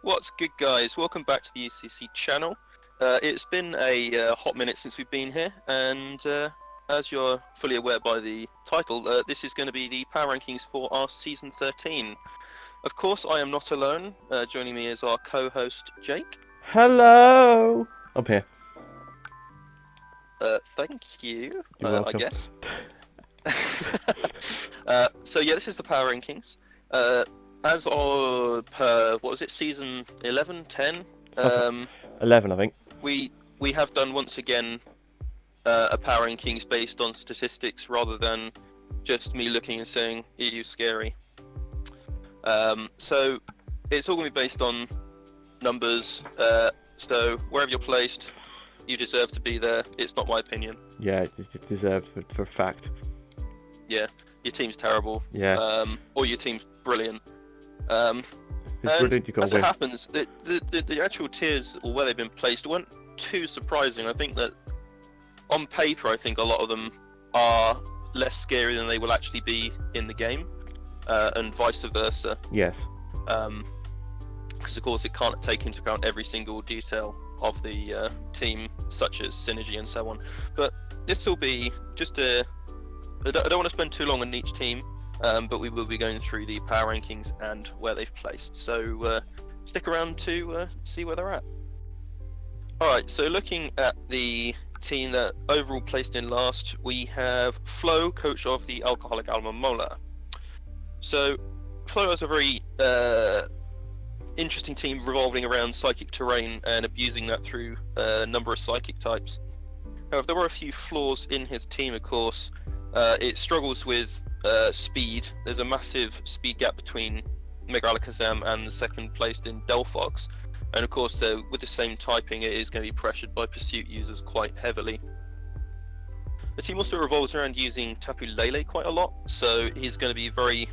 What's good, guys? Welcome back to the UCC channel. It's been a hot minute since we've been here, and as you're fully aware by the title, this is going to be the power rankings for our season 13. Of course, I am not alone. Joining me is our co-host Jake. Hello! I'm here. Thank you. You're welcome. I guess. So yeah, this is the power rankings. As of what was it, season 11, 10? 11, I think. We have done once again a power rankings based on statistics rather than just me looking and saying, "Ew, scary." So it's all going to be based on numbers. So wherever you're placed, you deserve to be there. It's not my opinion. Yeah, it's deserved for a fact. Yeah, your team's terrible. Yeah. Or your team's brilliant. It's brilliant, you gotta as win. it happens, the actual tiers or where they've been placed weren't too surprising. I think that on paper, I think a lot of them are less scary than they will actually be in the game, and vice versa. Yes. Because of course it can't take into account every single detail of the team, such as synergy and so on. But this will be just I don't want to spend too long on each team. But we will be going through the power rankings and where they've placed. So stick around to see where they're at. Alright, so looking at the team that overall placed in last, we have Flo, coach of the Alcoholic Alma Mola. So Flo has a very interesting team revolving around psychic terrain and abusing that through a number of psychic types. However, there were a few flaws in his team, of course. It struggles with speed. There's a massive speed gap between Mega Alakazam and the second placed in Delphox, and of course with the same typing it is going to be pressured by Pursuit users quite heavily. The team also revolves around using Tapu Lele quite a lot, so he's going to be very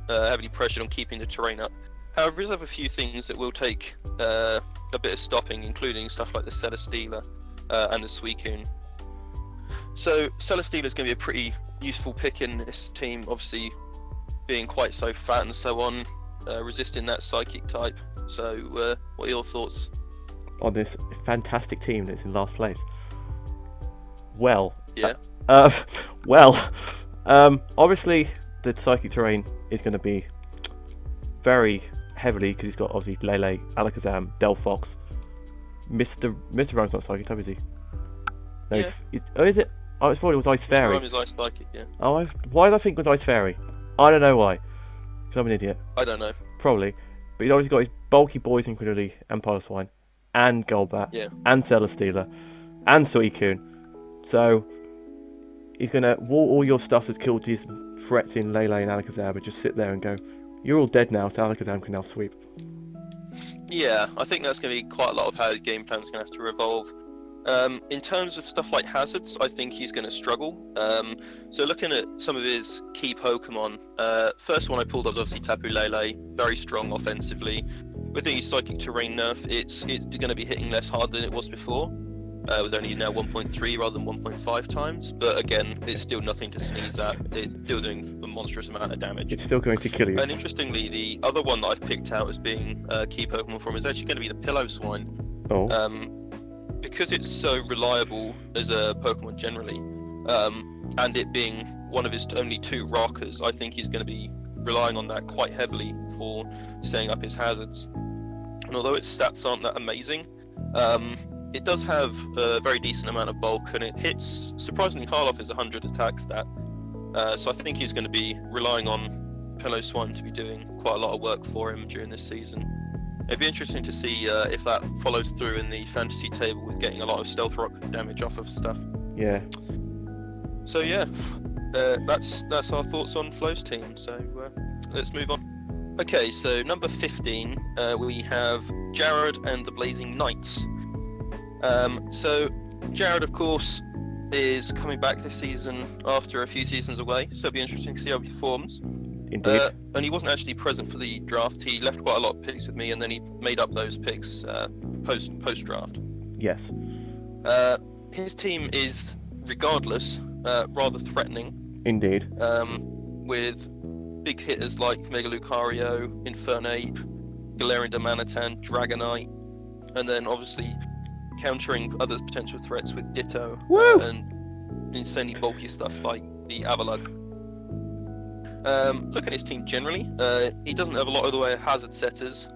heavily pressured on keeping the terrain up. However, he does have a few things that will take a bit of stopping, including stuff like the Celesteela and the Suicune. So Celesteela is going to be a pretty useful pick in this team, obviously being quite so fat and so on, resisting that psychic type. So what are your thoughts On this fantastic team that's in last place? Well. Yeah. Obviously the psychic terrain is going to be very heavily because he's got obviously Lele, Alakazam, Delphox. Mr. Rhyme's not psychic type, is he? No, Yeah. Is it? I thought it was Ice Fairy. Rhyme is Ice Psychic, yeah. Oh, why did I think it was Ice Fairy? I don't know why. Because I'm an idiot. I don't know. Probably. But he's obviously got his bulky boys in Credulity and Piloswine, and Golbat, Yeah. and Celesteela, and Suicune. So, he's going to wall all your stuff that's killed these threats in Lele and Alakazam and just sit there and go, you're all dead now, so Alakazam can now sweep. Yeah, I think that's going to be quite a lot of how his game plan's going to have to revolve. In terms of stuff like hazards, I think he's going to struggle. So looking at some of his key Pokemon, first one I pulled was obviously Tapu Lele, very strong offensively. With the Psychic Terrain nerf, it's going to be hitting less hard than it was before, with only now 1.3 rather than 1.5 times. But again, it's still nothing to sneeze at. It's still doing a monstrous amount of damage. It's still going to kill you. And interestingly, the other one that I've picked out as being a key Pokemon from is actually going to be the Piloswine. Oh. Because it's so reliable as a Pokemon generally, and it being one of his only two rockers, I think he's going to be relying on that quite heavily for setting up his hazards. And although its stats aren't that amazing, it does have a very decent amount of bulk, and it hits surprisingly hard off his 100 attack stat. So I think he's going to be relying on Piloswine to be doing quite a lot of work for him during this season. It'd be interesting to see if that follows through in the fantasy table with getting a lot of stealth rock damage off of stuff. Yeah. So yeah, that's our thoughts on Flo's team. So let's move on. Okay, so number 15, we have Jared and the Blazing Knights. So Jared, of course, is coming back this season after a few seasons away. So it'll be interesting to see how he performs. Indeed. And he wasn't actually present for the draft. He left quite a lot of picks with me, and then he made up those picks post draft. Yes. His team is, regardless, rather threatening. Indeed. With big hitters like Mega Lucario, Infernape, Galarian Damanitan, Dragonite, and then obviously countering other potential threats with Ditto and insanely bulky stuff like the Avalugg. Look at his team generally. He doesn't have a lot of the way of hazard setters,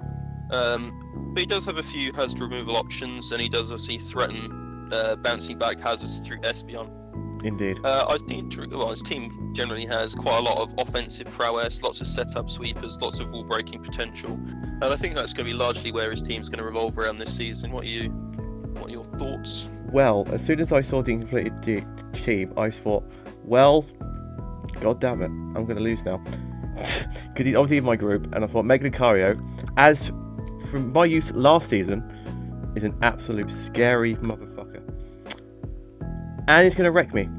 but he does have a few hazard removal options, and he does obviously threaten bouncing back hazards through Espeon. Indeed. His team generally has quite a lot of offensive prowess, lots of setup sweepers, lots of wall-breaking potential, and I think that's going to be largely where his team's going to revolve around this season. What are your thoughts? Well, as soon as I saw the incompleted team, I thought, well, god damn it, I'm going to lose now. Because he's obviously in my group, and I thought Mega Lucario, as from my use last season, is an absolute scary motherfucker. And he's going to wreck me.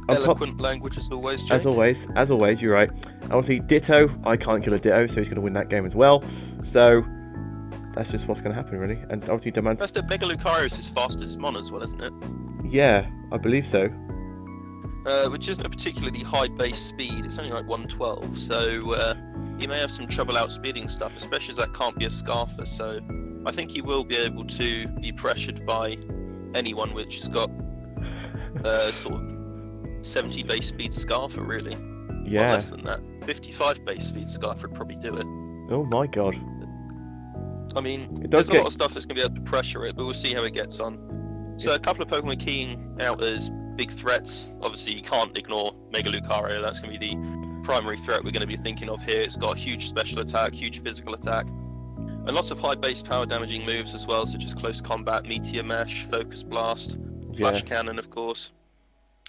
Eloquent language as always, Jake. As always, you're right. And obviously, Ditto, I can't kill a Ditto, so he's going to win that game as well. So, that's just what's going to happen, really. And obviously, That's the Mega Lucario is his fastest mon as well, isn't it? Yeah, I believe so. Which isn't a particularly high base speed, it's only like 112, so he may have some trouble outspeeding stuff, especially as that can't be a Scarfer, so I think he will be able to be pressured by anyone which has got sort of 70 base speed Scarfer, really. Yeah. Or less than that. 55 base speed Scarfer would probably do it. Oh my god. I mean, There's a lot of stuff that's going to be able to pressure it, but we'll see how it gets on. So a couple of Pokemon keying out as big threats. Obviously, you can't ignore Mega Lucario. That's going to be the primary threat we're going to be thinking of here. It's got a huge special attack, huge physical attack, and lots of high base power damaging moves as well, such as Close Combat, Meteor Mash, Focus Blast, Flash Cannon, of course,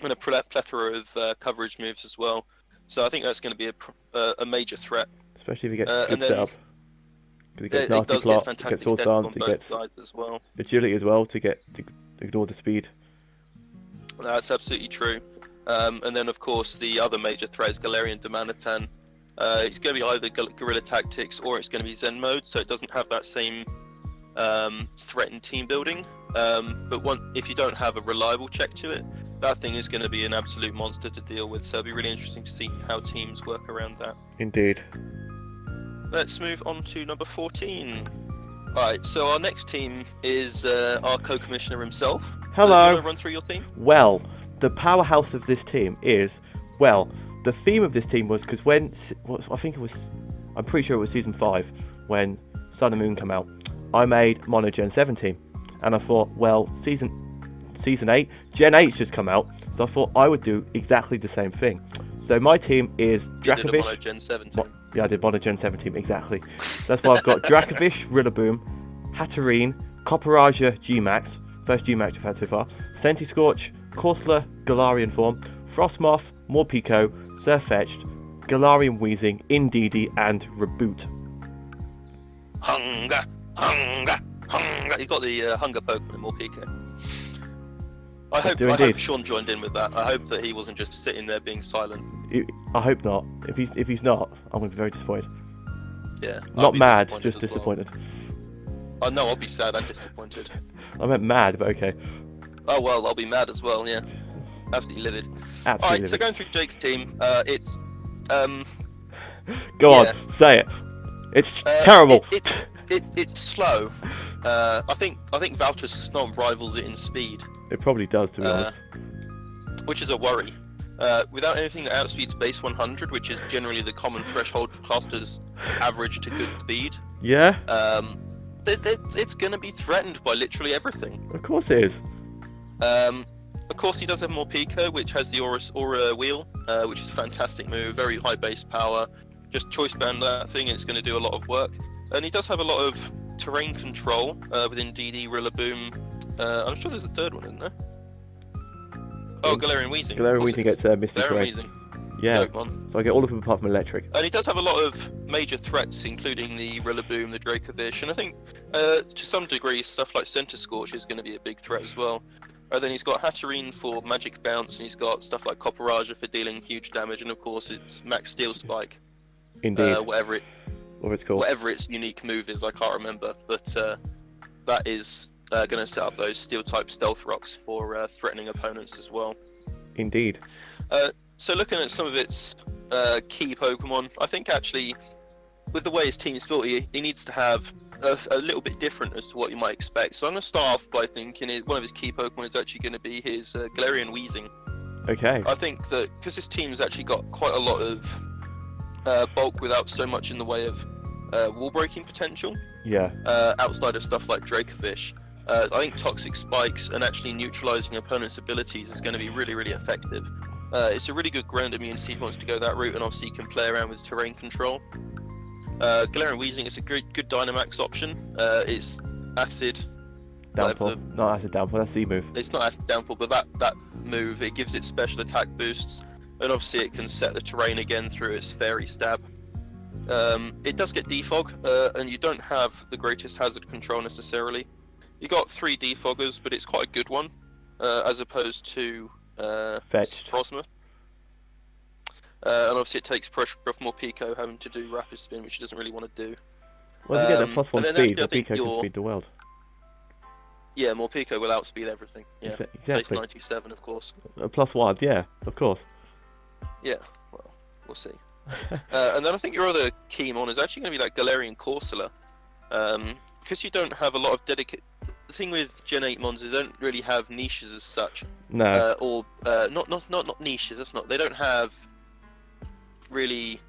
and a plethora of coverage moves as well. So I think that's going to be a major threat. Especially if he gets good setup. Because he gets it nasty does plot, get he gets fantastic Sword setup on Dance, he both gets sides as well. agility as well to ignore the speed. That's absolutely true. And then, of course, the other major threat is Galarian Damanitan. It's going to be either Guerrilla Tactics or it's going to be Zen Mode, so it doesn't have that same threat in team building. But if you don't have a reliable check to it, that thing is going to be an absolute monster to deal with. So it'll be really interesting to see how teams work around that. Indeed. Let's move on to number 14. Alright, so our next team is our co-commissioner himself. Hello. Do you want to run through your team? Well, the powerhouse of this team is, well, the theme of this team was because I'm pretty sure it was season 5 when Sun and Moon came out. I made Mono Gen 7 team, and I thought, well, season 8, Gen 8's just come out, so I thought I would do exactly the same thing. So my team is Dracovish. You did a Mono Gen 7 team. Yeah, I did Mono Gen 7 team, exactly. So that's why I've got Dracovish, Rillaboom, Hatterene, Copperaja G-Max, first G-Max I've had so far, Centiskorch, Corsola, Galarian form, Frostmoth, Morpeko, Sirfetch'd, Galarian Weezing, Indeedee, and Reboot. Hunger, hunger, hunger. You've got the hunger Pokemon in Morpeko. I hope Sean joined in with that. I hope that he wasn't just sitting there being silent. I hope not. If he's not, I'm going to be very disappointed. Yeah. Not mad, just disappointed. Oh no, I'll be sad and disappointed. I meant mad, but okay. Oh well, I'll be mad as well, yeah. Absolutely livid. Alright, so going through Jake's team, it's Go on, say it. It's terrible. It's slow. I think Valtus Snom rivals it in speed. It probably does, to be honest. Which is a worry. Without anything that outspeeds base 100, which is generally the common threshold for classers average to good speed. Yeah. It's going to be threatened by literally everything. Of course it is. Of course, he does have Morpeko, which has the Aura Wheel, which is a fantastic move, very high base power. Just choice band that thing, and it's going to do a lot of work. And he does have a lot of terrain control within DD, Rillaboom. I'm sure there's a third one, isn't there? Oh, Galarian Weezing. Galarian Weezing gets Misty Terrain. Yeah. Pokemon. So I get all of them apart from Electric. And he does have a lot of major threats, including the Rillaboom, the Dracovish, and I think to some degree stuff like Centiskorch is going to be a big threat as well. Then he's got Hatterene for Magic Bounce, and he's got stuff like Copperaja for dealing huge damage, and of course it's Max Steel Spike. Indeed. Whatever it's called. Whatever its unique move is, I can't remember, but that is going to set up those Steel-type Stealth Rocks for threatening opponents as well. Indeed. So looking at some of its key Pokemon, I think actually with the way his team's built, he needs to have a little bit different as to what you might expect. So I'm going to start off by thinking one of his key Pokemon is actually going to be his Galarian Weezing. Okay. I think that because his team's actually got quite a lot of bulk without so much in the way of wall breaking potential, Yeah. outside of stuff like Dracovish, I think Toxic Spikes and actually neutralizing opponents' abilities is going to be really, really effective. It's a really good ground immunity if he wants to go that route, and obviously you can play around with terrain control. Galarian Weezing is a good Dynamax option. It's acid. Downpour. whatever- Not acid downpour. That's C move. It's not acid downpour, but that move, it gives it special attack boosts, and obviously it can set the terrain again through its Fairy Stab. It does get defog, and you don't have the greatest hazard control necessarily. You got 3 defoggers, but it's quite a good one, as opposed to Fetched. Frosmoth. And obviously it takes pressure off Morpeko having to do rapid spin, which he doesn't really want to do. Well, if you get that +1 and then speed, actually I think Morpeko can your- speed the world. Yeah, Morpeko will outspeed everything. Yeah, base Exactly. 97, of course. +1, yeah, of course. Yeah, well, we'll see. And then I think your other key mon is actually going to be that Galarian Corsola. Because you don't have a lot of dedicated... The thing with Gen 8 mons is they don't really have niches as such. No. Or not niches, that's not... They don't have really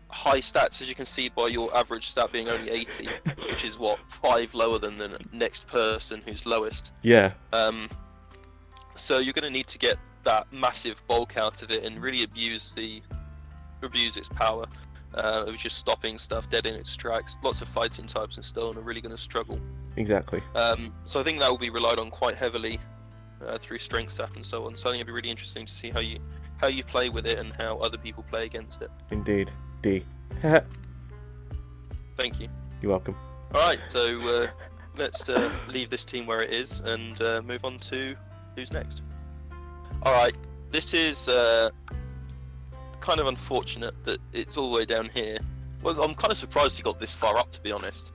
high stats, as you can see by your average stat being only 80, which is, what, 5 lower than the next person who's lowest. Yeah. So you're going to need to get that massive bulk out of it and really abuse its power. It was just stopping stuff dead in its tracks. Lots of fighting types and stone are really going to struggle. Exactly. So I think that will be relied on quite heavily through strength sap and so on. So I think it'll be really interesting to see how you play with it and how other people play against it. Indeed. D. Thank you. You're welcome. All right, so let's leave this team where it is and move on to who's next. All right, this is kind of unfortunate that it's all the way down here. Well, I'm kind of surprised he got this far up, to be honest.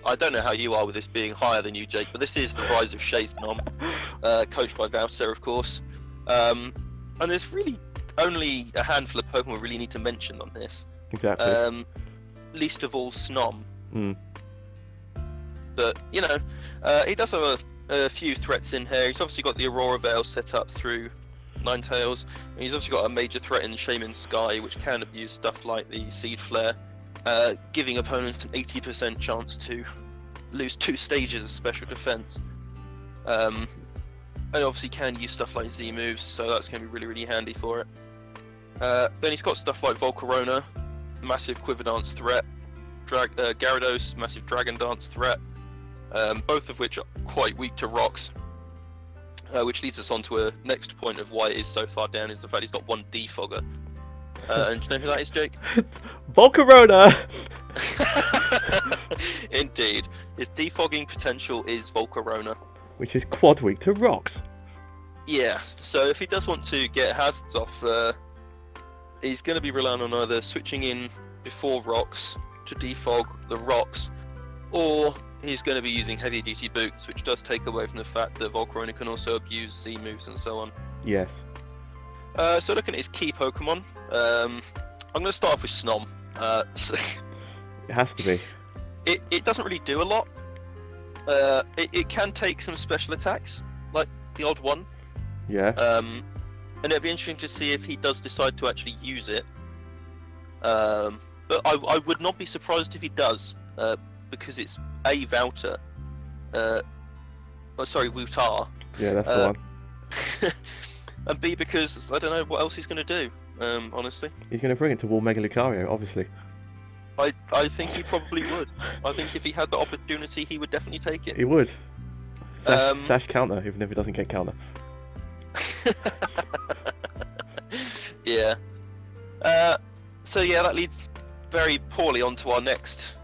I don't know how you are with this being higher than you, Jake, but this is the Rise of Shaznom, coached by Vouter, of course. And there's really only a handful of Pokemon we really need to mention on this. Exactly. Least of all, Snom. Hmm. But, you know, he does have a few threats in here. He's obviously got the Aurora Veil set up through Ninetales, and he's obviously got a major threat in Shaman Sky, which can abuse stuff like the Seed Flare, giving opponents an 80% chance to lose 2 stages of special defense. And obviously can use stuff like Z moves, so that's going to be really, really handy for it. Then he's got stuff like Volcarona, massive Quiver Dance threat, Gyarados, massive Dragon Dance threat, both of which are quite weak to rocks. Which leads us on to a next point of why it is so far down, is the fact he's got 1 defogger. And do you know who that is, Jake? Volcarona! Indeed. His defogging potential is Volcarona. Which is quad weak to rocks. Yeah, so if he does want to get hazards off, he's going to be relying on either switching in before rocks to defog the rocks, or he's going to be using heavy duty boots, which does take away from the fact that Volcarona can also abuse Z moves and so on. Yes. So looking at his key Pokemon, I'm going to start off with Snom. So It has to be. it doesn't really do a lot. It can take some special attacks, like the odd one. Yeah. And it'll be interesting to see if he does decide to actually use it. But I would not be surprised if he does, because it's A, Vouter. Wutar. Yeah, that's the one. And B, because I don't know what else he's going to do, honestly. He's going to bring it to War Mega Lucario, obviously. I think he probably would. I think if he had the opportunity, he would definitely take it. He would. Sash counter, even if he doesn't get counter. Yeah. So yeah, that leads very poorly onto our next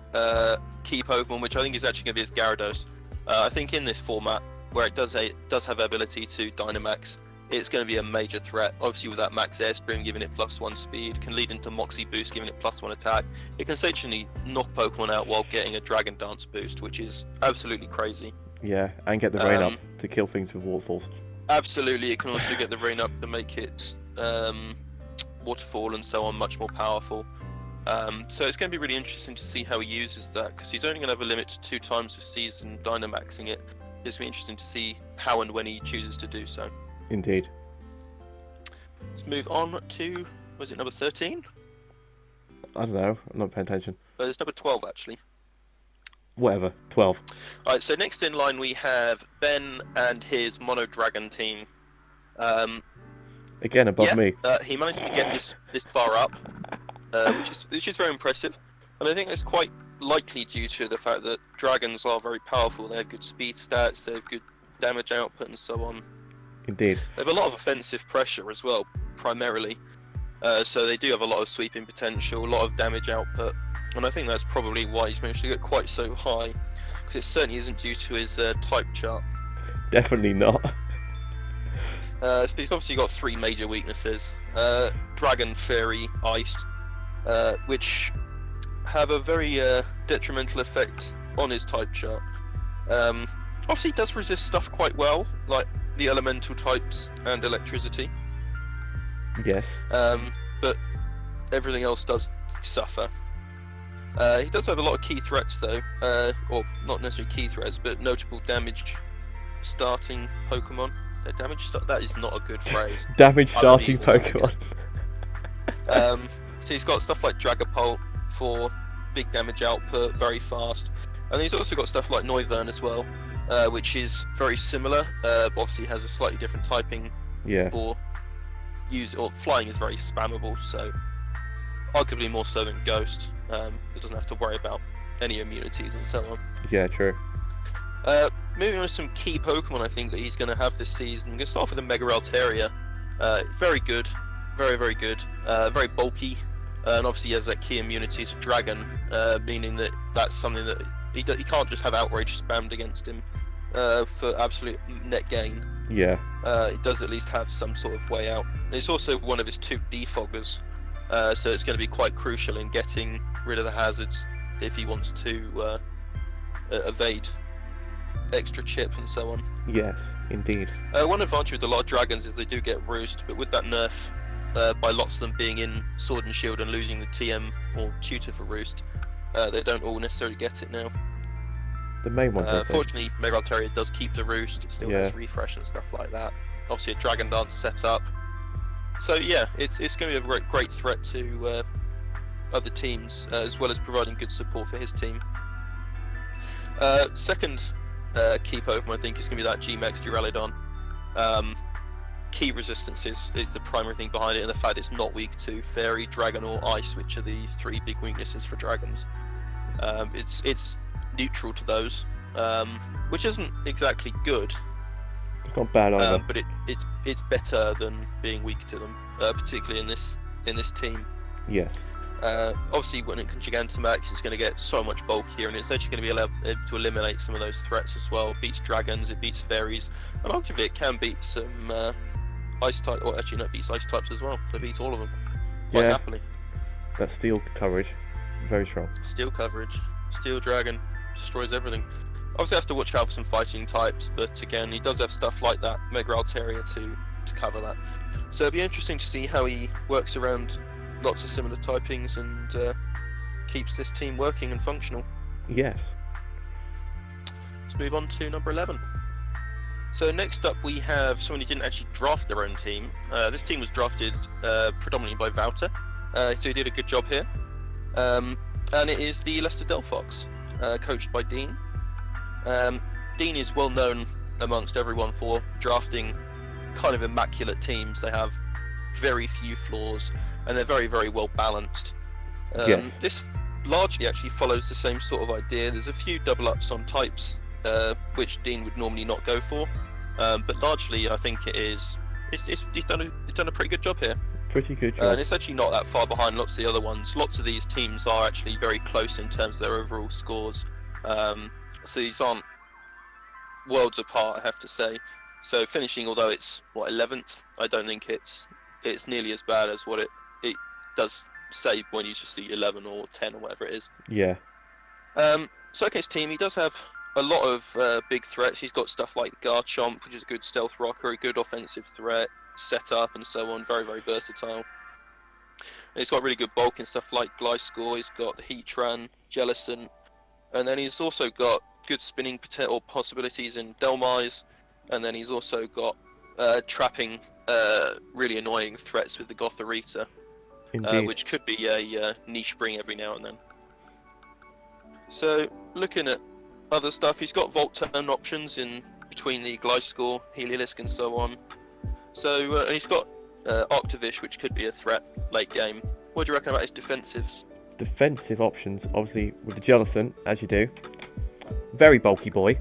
key Pokemon, which I think is actually going to be his Gyarados. I think in this format, where it does have ability to Dynamax, it's going to be a major threat. Obviously with that max Airstream giving it +1 speed, can lead into Moxie Boost giving it +1 attack. It can essentially knock Pokemon out while getting a Dragon Dance boost, which is absolutely crazy. Yeah, and get the rain up to kill things with waterfalls. Absolutely, it can also get the rain up to make it Waterfall and so on much more powerful. So it's going to be really interesting to see how he uses that, because he's only going to have a limit to 2 times this season Dynamaxing it. It's going to be interesting to see how and when he chooses to do so. Indeed. Let's move on to, was it number 13? I don't know. I'm not paying attention. It's number 12, actually. Whatever. 12. Alright, so next in line we have Ben and his Mono Dragon team. Again, above me. He managed to get this far up, which is very impressive. And I think that's quite likely due to the fact that dragons are very powerful. They have good speed stats, they have good damage output and so on. Indeed. They have a lot of offensive pressure as well, primarily. So they do have a lot of sweeping potential, a lot of damage output. And I think that's probably why he's managed to get quite so high. Because it certainly isn't due to his type chart. Definitely not. So he's obviously got 3 major weaknesses. Dragon, Fairy, Ice, which have a very detrimental effect on his type chart. Obviously he does resist stuff quite well, like the elemental types and electricity. Yes. But everything else does suffer. He does have a lot of key threats though, or not necessarily key threats, but notable damage starting Pokemon. That is not a good phrase. Damage starting Pokemon. So he's got stuff like Dragapult for big damage output, very fast, and he's also got stuff like Noivern as well, which is very similar. But obviously has a slightly different typing. Yeah. Or flying is very spammable, so arguably more so than Ghost. It doesn't have to worry about any immunities and so on. Yeah, true. Moving on to some key Pokemon I think that he's going to have this season. I'm going to start off with the Mega Altaria. Very good, very, very good. Very bulky, and obviously he has that key immunity to Dragon, meaning that that's something that he can't just have Outrage spammed against him for absolute net gain. Yeah. It does at least have some sort of way out. It's also one of his 2 defoggers, so it's going to be quite crucial in getting rid of the hazards if he wants to evade extra chip and so on. Yes, indeed. One advantage with a lot of dragons is they do get Roost, but with that nerf, by lots of them being in Sword and Shield and losing the TM or tutor for Roost, they don't all necessarily get it now. The main one does. Fortunately, Mega Altaria does keep the Roost. It still has refresh and stuff like that. Obviously, a Dragon Dance set up. So yeah, it's going to be a great threat to other teams, as well as providing good support for his team. Second key Pokemon I think is going to be that G-Max Duraludon. Key resistance is the primary thing behind it, and the fact it's not weak to Fairy, Dragon or Ice, which are the 3 big weaknesses for dragons. It's neutral to those, which isn't exactly good. It's not bad either. But it's better than being weak to them, particularly in this team. Yes. Obviously, when it comes to Gigantamax, it's going to get so much bulkier, and it's actually going to be able to eliminate some of those threats as well. It beats dragons, it beats fairies, and arguably it can beat some ice type, or actually not beats ice types as well. So it beats all of them quite happily. That steel coverage, very strong. Steel coverage, steel dragon destroys everything. Obviously, has to watch out for some fighting types, but again, he does have stuff like that Mega Altaria to cover that. So it'll be interesting to see how he works around lots of similar typings and keeps this team working and functional. Yes. Let's move on to number 11. So next up we have someone who didn't actually draft their own team. This team was drafted predominantly by Wouter, so he did a good job here. And it is the Leicester Delphox, coached by Dean. Dean is well known amongst everyone for drafting kind of immaculate teams. They have very few flaws, and they're very, very well balanced. Yes. This largely actually follows the same sort of idea. There's a few double ups on types, which Dean would normally not go for, but largely I think he's done a pretty good job here. Pretty good job. And it's actually not that far behind lots of the other ones. Lots of these teams are actually very close in terms of their overall scores. So these aren't worlds apart, I have to say. So finishing, although it's 11th, I don't think it's nearly as bad as what it does say when you just see 11 or 10 or whatever it is. Yeah. So okay, his team, he does have a lot of big threats. He's got stuff like Garchomp, which is a good stealth rocker, a good offensive threat, setup and so on. Very, very versatile. He's got really good bulk and stuff like Gliscor. He's got the Heatran, Jellicent, and then he's also got good spinning possibilities in Dhelmise, and then he's also got trapping really annoying threats with the Gothorita, which could be a niche bring every now and then. So looking at other stuff, he's got Volt Turn options in between the Gliscor, Heliolisk and so on. So and he's got Octavish, which could be a threat late game. What do you reckon about his defensives? Defensive options, obviously, with the Jellicent, as you do. Very bulky boy.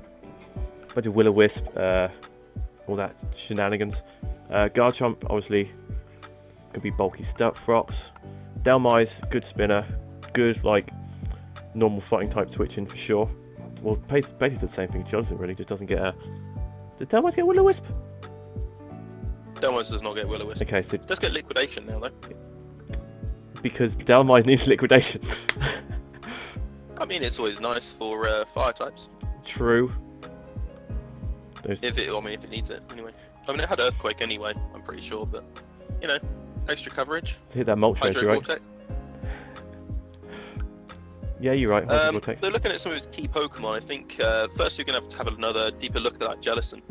Bunch of Will-O-Wisp, all that shenanigans. Garchomp, obviously, could be bulky Frox. Dhelmise, good spinner. Good, like, normal fighting type switching for sure. Well, basically the same thing Jellicent really, just doesn't get a... Did Dhelmise get Will-O-Wisp? Dhelmise does not get Will-O-Wisp. Okay, so... Does get Liquidation now, though. Because Dhelmise needs Liquidation. I mean, it's always nice for fire types. True. If it needs it, anyway. I mean, it had Earthquake anyway, I'm pretty sure, but, you know, extra coverage. So hit that Moltres, you're right. Yeah, you're right. So looking at some of his key Pokemon, I think first you're going to have another deeper look at that Jellicent.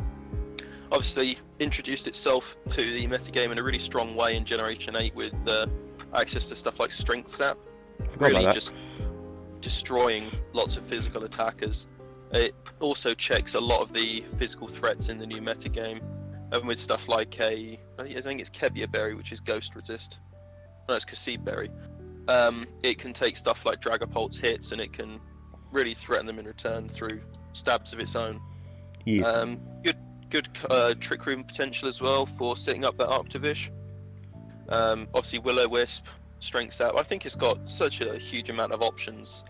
Obviously, introduced itself to the metagame in a really strong way in Generation 8 with access to stuff like Strength Sap. Really just destroying lots of physical attackers. It also checks a lot of the physical threats in the new metagame, and with stuff like I think it's Kebia Berry, which is Ghost Resist. No, it's Kasib Berry. It can take stuff like Dragapult's hits, and it can really threaten them in return through stabs of its own. Yes. Good Trick Room potential as well for setting up that Octavish. Obviously Will-O-Wisp, Strength Sap. I think it's got such a huge amount of options.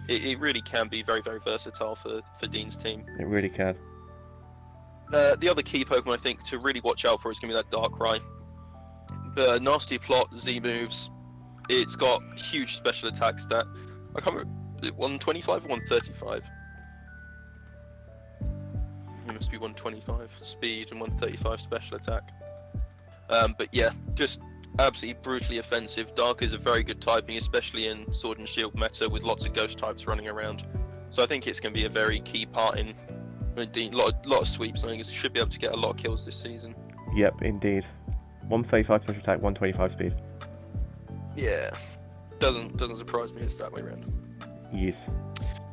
It really can be very, very versatile for Dean's team. It really can. The other key Pokemon I think to really watch out for is going to be that Darkrai. Nasty Plot, Z-moves. It's got huge special attack stat. I can't remember, is it 125 or 135? It must be 125 speed and 135 special attack. But yeah, just absolutely brutally offensive. Dark is a very good typing, especially in Sword and Shield meta with lots of ghost types running around. So I think it's going to be a very key part in a lot of sweeps. I think it should be able to get a lot of kills this season. Yep, indeed. 135 special attack, 125 speed. Yeah, doesn't surprise me. It's that way around. Yes.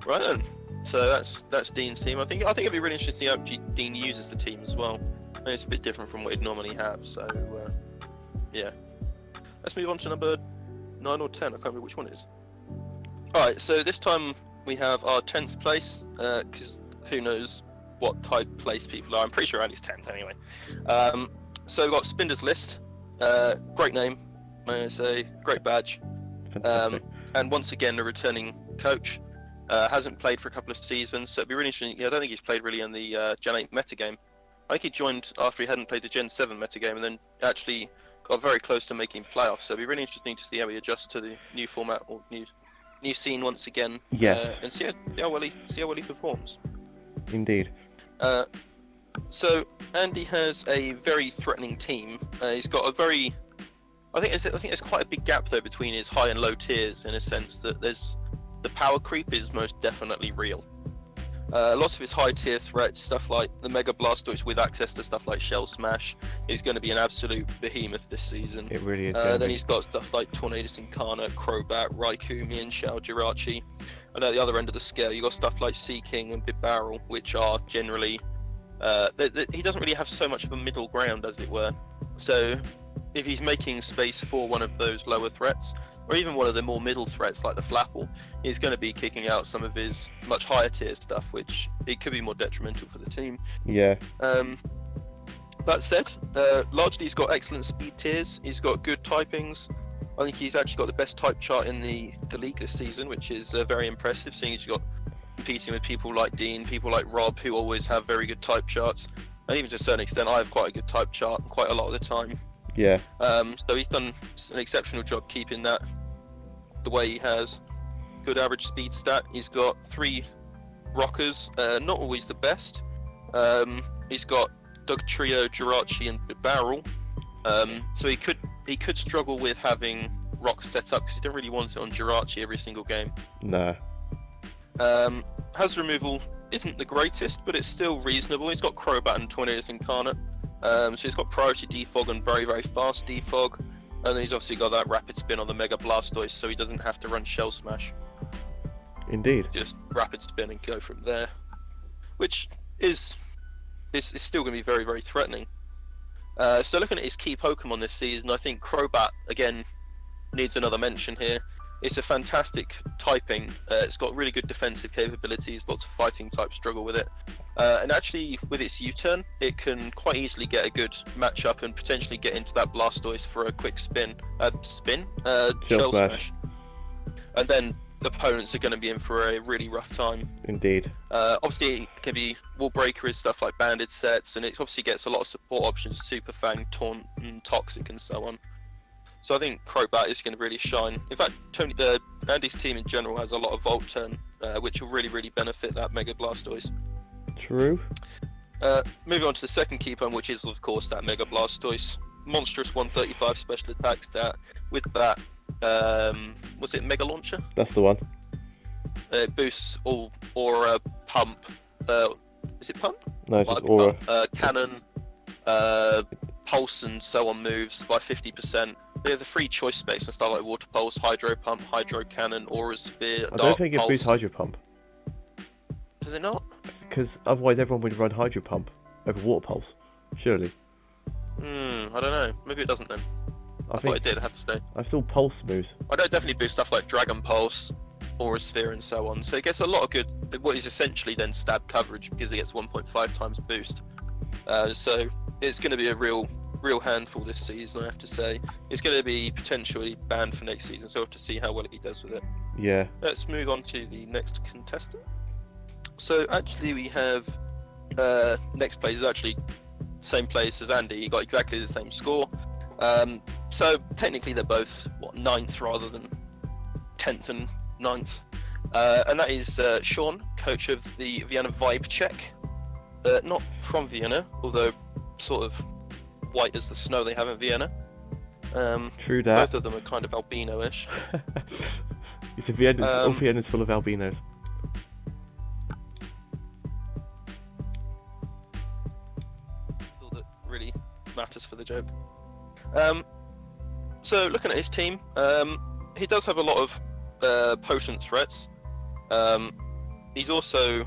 Right then. So that's Dean's team. I think it'd be really interesting how Dean uses the team as well. I think it's a bit different from what he'd normally have. So yeah. Let's move on to number 9 or 10. I can't remember which one it is. All right. So this time we have our 10th place, because who knows what type place people are. I'm pretty sure Andy's 10th anyway. So we've got Spinder's List. Great name. May I say, great badge. Fantastic. And once again, a returning coach. Hasn't played for a couple of seasons, so it'd be really interesting. I don't think he's played really in the Gen 8 metagame. I think he joined after he hadn't played the Gen 7 metagame, and then actually got very close to making playoffs. So it'd be really interesting to see how he adjusts to the new format or new scene once again. Yes. And see how well he performs. Indeed. So Andy has a very threatening team. He's got a very I think there's quite a big gap though between his high and low tiers, in a sense that the power creep is most definitely real. Lots of his high tier threats, stuff like the Mega Blastoise with access to stuff like Shell Smash, is going to be an absolute behemoth this season. It really is. Then he's got stuff like Tornadus Incarnate, Crobat, Raikou, Mienshao, Jirachi. And at the other end of the scale, you've got stuff like Seaking and Bibarel, which are generally... he doesn't really have so much of a middle ground, as it were. So if he's making space for one of those lower threats, or even one of the more middle threats like the Flapple, he's going to be kicking out some of his much higher tier stuff, which it could be more detrimental for the team. Yeah. That said, largely he's got excellent speed tiers, he's got good typings. I think he's actually got the best type chart in the league this season, which is very impressive, seeing as you've got competing with people like Dean, people like Rob, who always have very good type charts. And even to a certain extent, I have quite a good type chart quite a lot of the time. Yeah. So he's done an exceptional job keeping that the way he has. Good average speed stat. He's got 3 rockers, not always the best. He's got Dugtrio, Jirachi, and Bibarel. So he could struggle with having rock setup because you don't really want it on Jirachi every single game. No. Hazard removal isn't the greatest, but it's still reasonable. He's got Crobat and Tornadus Incarnate. So he's got priority defog and very, very fast defog. And then he's obviously got that rapid spin on the Mega Blastoise, so he doesn't have to run Shell Smash. Indeed. Just rapid spin and go from there. Which is still going to be very, very threatening. So looking at his key Pokemon this season, I think Crobat, again, needs another mention here. It's a fantastic typing. It's got really good defensive capabilities, lots of fighting types struggle with it. And actually, with its U-turn, it can quite easily get a good matchup and potentially get into that Blastoise for a quick spin. Shell Smash. And then the opponents are going to be in for a really rough time. Indeed. Obviously, it can be Wall Breaker is stuff like Banded Sets, and it obviously gets a lot of support options, Super Fang, Taunt, and Toxic, and so on. So I think Crobat is going to really shine. In fact, Andy's team in general has a lot of Volt Turn, which will really, really benefit that Mega Blastoise. True. Moving on to the second key Pokemon, which is, of course, that Mega Blastoise. Monstrous 135 special attack stat with that, was it Mega Launcher? That's the one. It boosts all Aura, Pump, is it Pump? No, it's just Aura. Cannon, Pulse and so on moves by 50%. There's a free choice space and stuff like Water Pulse, Hydro Pump, Hydro Cannon, Aura Sphere, I don't think it boosts Hydro Pump. Does it not? Because otherwise everyone would run Hydro Pump over Water Pulse, surely. I don't know. Maybe it doesn't then. I thought it did, I have to say. I've still Pulse moves. I don't definitely boost stuff like Dragon Pulse, Aura Sphere and so on. So it gets a lot of good, what is essentially then stab coverage because it gets 1.5 times boost. So it's going to be a real handful this season, I have to say. It's going to be potentially banned for next season, so we'll have to see how well he does with it. Yeah. Let's move on to the next contestant. So actually we have next place is actually same place as Andy. He got exactly the same score. So technically they're both 9th rather than 10th and 9th. And that is Sean, coach of the Vienna Vibe Check. Not from Vienna, although sort of white as the snow they have in Vienna. True that. Both of them are kind of albino-ish. It's Vienna, all Vienna's full of albinos. All that really matters for the joke. So looking at his team, he does have a lot of potent threats. He's also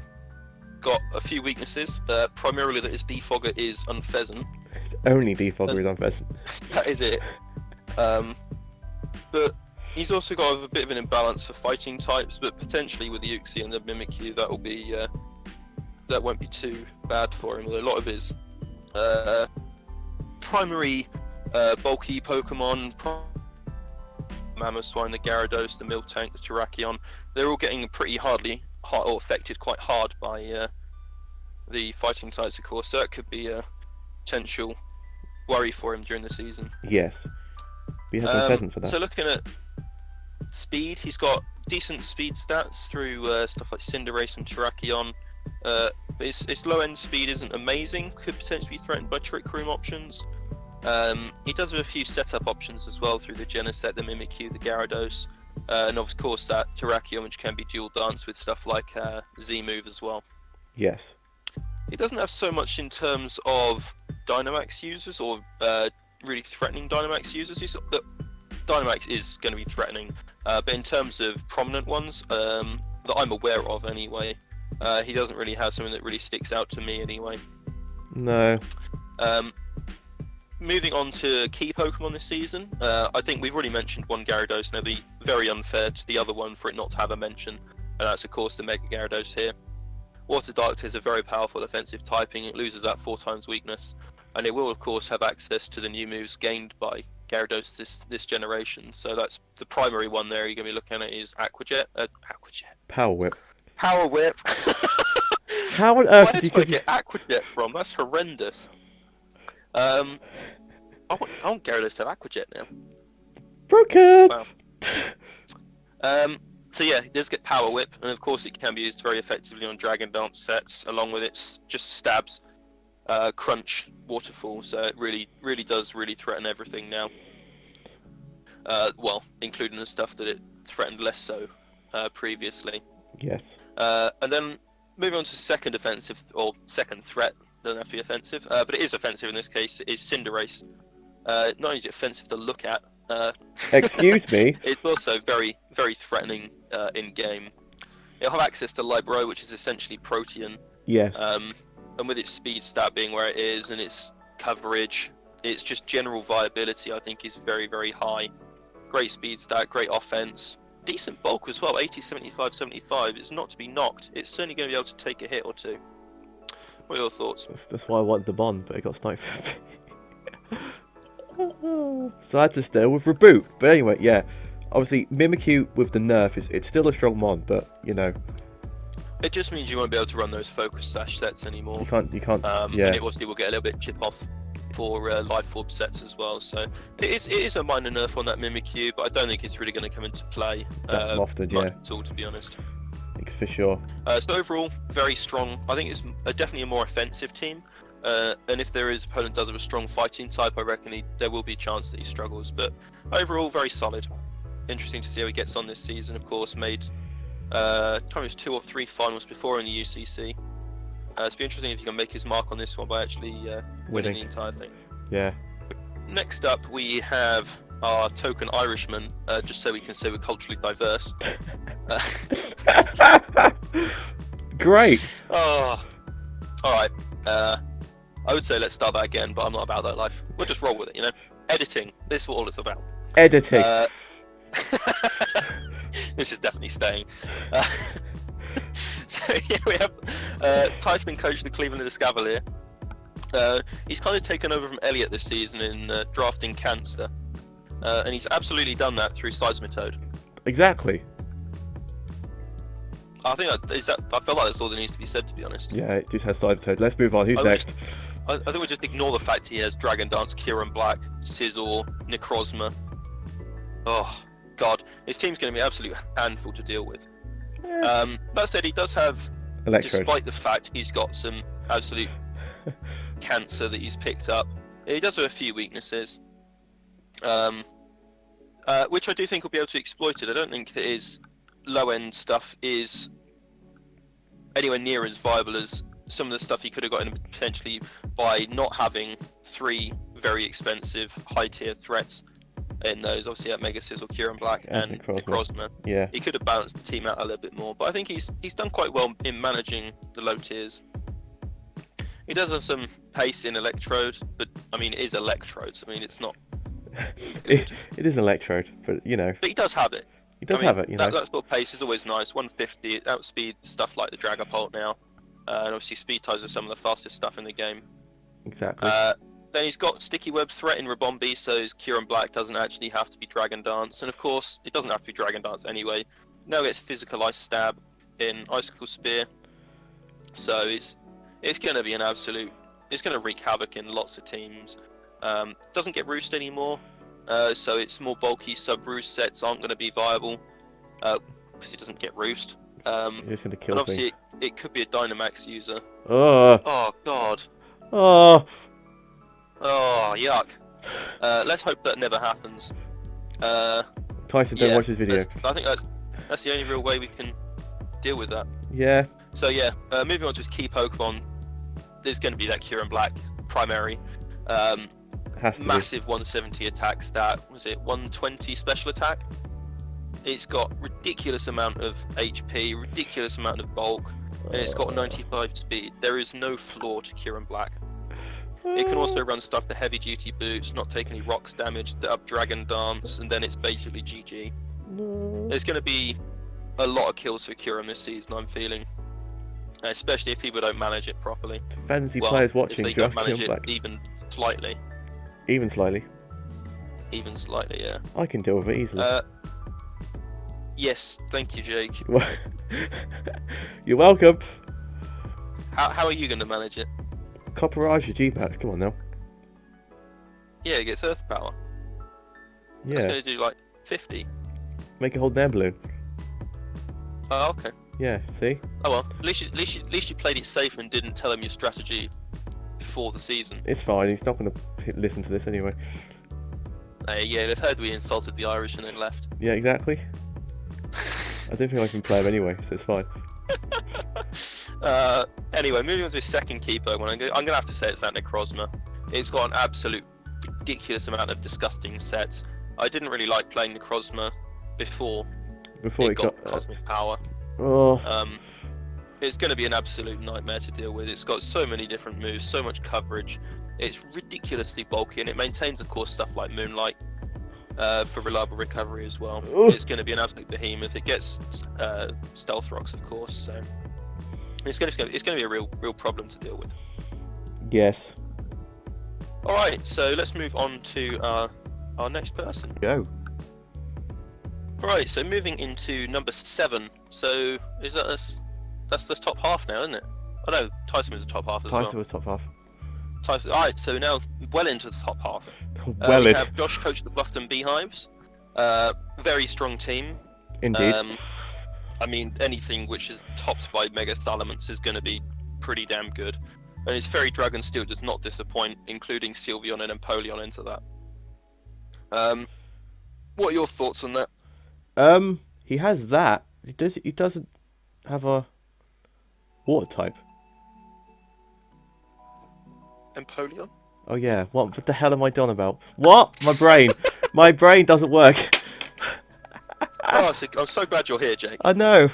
got a few weaknesses, primarily that his defogger is Unfezant. His only defogger is Unfezant. That is it. But he's also got a bit of an imbalance for fighting types, but potentially with the Uxie and the Mimikyu that will be that won't be too bad for him. Although a lot of his primary bulky Pokemon, Mamoswine, the Gyarados, the Miltank, the Terrakion, they're all getting pretty or affected quite hard by the fighting types, of course. So that could be a potential worry for him during the season. Yes. He has Unfezant for that. So looking at speed, he's got decent speed stats through stuff like Cinderace and Terrakion. But his low-end speed isn't amazing, could potentially be threatened by Trick Room options. He does have a few setup options as well through the Genesect, the Mimikyu, the Gyarados, and of course that Terrakion, which can be dual dance with stuff like Z-Move as well. Yes. He doesn't have so much in terms of Dynamax users or really threatening Dynamax users. Dynamax is going to be threatening, but in terms of prominent ones that I'm aware of anyway, he doesn't really have something that really sticks out to me anyway. No. Moving on to key Pokemon this season, I think we've already mentioned one Gyarados, and it'd be very unfair to the other one for it not to have a mention, and that's of course the Mega Gyarados here. Water Dark is a very powerful offensive typing, it loses that 4 times weakness, and it will of course have access to the new moves gained by Gyarados this generation, so that's the primary one there you're going to be looking at is Aqua Jet. Power Whip. Power Whip! How on earth Where did did I you get Aqua Jet from? That's horrendous. I want Gyarados to have Aqua Jet now. Broken! Wow. So yeah, it does get Power Whip, and of course it can be used very effectively on Dragon Dance sets, along with its just stabs, Crunch, Waterfall, so it really does threaten everything now. Well, including the stuff that it threatened less so previously. Yes. And then moving on to second offensive, or second threat, doesn't have to be offensive, but it is offensive in this case, is Cinderace. Not only is it offensive to look at, Excuse me? it's also very, very threatening in-game. It'll have access to Libro, which is essentially Protean, Yes. and with its speed stat being where it is, and its coverage, its just general viability, I think, is very, very high. Great speed stat, great offense, decent bulk as well, 80, 75, 75. It's not to be knocked. It's certainly going to be able to take a hit or two. What are your thoughts? That's why I wanted the Bond, but it got sniped. So I had to stay with Reboot. But anyway, yeah. Obviously, Mimikyu with the nerf, it's still a strong mon, but, you know, It just means you won't be able to run those focus sash sets anymore. you can't, yeah. And it obviously will get a little bit chip off for life orb sets as well. So it is a minor nerf on that Mimikyu, but I don't think it's really going to come into play That often, much yeah. at all, to be honest. It's for sure. So overall, very strong. I think it's definitely a more offensive team. And if there is opponent does have a strong fighting type, I reckon there will be a chance that he struggles. But overall, very solid. Interesting to see how he gets on this season. Of course, made kind of 2 or 3 finals before in the UCC. It's be interesting if he can make his mark on this one by actually winning the entire thing. Yeah. Next up, we have our token Irishman, just so we can say we're culturally diverse. Great. Oh, all right. I would say let's start that again, but I'm not about that life. We'll just roll with it, you know. Editing. This is what all it's about. Editing. This is definitely staying. So yeah, we have Tyson coached the Cleveland Escavalier. He's kind of taken over from Elliott this season in drafting Cancer, and he's absolutely done that through Seismitoad. Exactly. I think I feel like that's all that needs to be said, to be honest. Yeah, it just has Seismitoad. Let's move on. Who's next? I think we'll just ignore the fact he has Dragon Dance, Kieran Black, Sizzle, Necrozma. Oh, God. His team's going to be an absolute handful to deal with. That said, he does have, Electrode. despite the fact he's got some absolute cancer that he's picked up, he does have a few weaknesses, which I do think will be able to exploit it. I don't think that his low-end stuff is anywhere near as viable as some of the stuff he could have gotten potentially by not having 3 very expensive high-tier threats in those. Obviously, at Mega Sizzle, Kieran Black, and Necrozma. Yeah. He could have balanced the team out a little bit more, but I think he's done quite well in managing the low tiers. He does have some pace in Electrode, but I mean, it is Electrode. I mean, it's not. It is Electrode, but you know. But he does have it. He does have it, you know. That sort of pace is always nice. 150, it outspeeds stuff like the Dragapult now. And obviously speed ties are some of the fastest stuff in the game. Exactly. Then he's got Sticky Web threat in Rabombi, so his Kieran Black doesn't actually have to be Dragon Dance. And of course, it doesn't have to be Dragon Dance anyway. Now gets Physical Ice Stab in Icicle Spear. So it's going to be an absolute... It's going to wreak havoc in lots of teams. Doesn't get Roost anymore, so its more bulky sub-Roost sets aren't going to be viable, because it doesn't get Roost. It's going to kill and obviously things. it could be a Dynamax user. Oh. Oh god. Oh. Oh yuck. Let's hope that never happens. Tyson, don't watch this video. I think that's the only real way we can deal with that. Yeah. So yeah, moving on to his key Pokemon. There's going to be that Kieran Black primary. Has to Massive 170 attack stat. Was it 120 special attack? It's got ridiculous amount of HP, ridiculous amount of bulk, and it's got 95 speed. There is no flaw to Kieran Black. It can also run stuff to heavy duty boots, not take any rocks damage, up Dragon Dance, and then it's basically GG. There's going to be a lot of kills for Kieran this season, I'm feeling. Especially if people don't manage it properly. Fantasy players watching, if they don't just manage Kieran it Black. even slightly. Even slightly. Even slightly, yeah. I can deal with it easily. Yes, thank you, Jake. You're welcome. How are you going to manage it? Copperage your G-Packs, come on now. Yeah, it gets Earth Power. Yeah. That's going to do like 50. Make it hold an air balloon. Oh, okay. Yeah, see? Oh well, at least you played it safe and didn't tell him your strategy before the season. It's fine, he's not going to listen to this anyway. Yeah, they've heard we insulted the Irish and then left. Yeah, exactly. I don't think I can play him anyway, so it's fine. Anyway, moving on to his second key Pokemon, I'm going to have to say it's that Necrozma. It's got an absolute ridiculous amount of disgusting sets. I didn't really like playing Necrozma before Before it got Cosmic Power. Oh, It's going to be an absolute nightmare to deal with. It's got so many different moves, so much coverage. It's ridiculously bulky, and it maintains, of course, stuff like Moonlight for reliable recovery as well. Ugh. It's going to be an absolute behemoth. It gets Stealth Rocks, of course, so it's going to be a real problem to deal with. yes. All right, so let's move on to our next person. Go. All right, so moving into number 7. So is that that's the top half now, isn't it? Oh no, Tyson was the top half as Tyson well. was top half. Tyson. All right, so now well into the top half. Well, We it have Josh coached the Bluffton Beehives. Very strong team. indeed. I mean, anything which is topped by Mega Salamence is going to be pretty damn good. And his Fairy Dragon Steel does not disappoint, including Sylveon and Empoleon into that. What are your thoughts on that? He has that. He doesn't have a water type. Empoleon? Oh yeah. What the hell am I done about? What? My brain. My brain doesn't work. Oh, I'm so glad you're here, Jake. I know.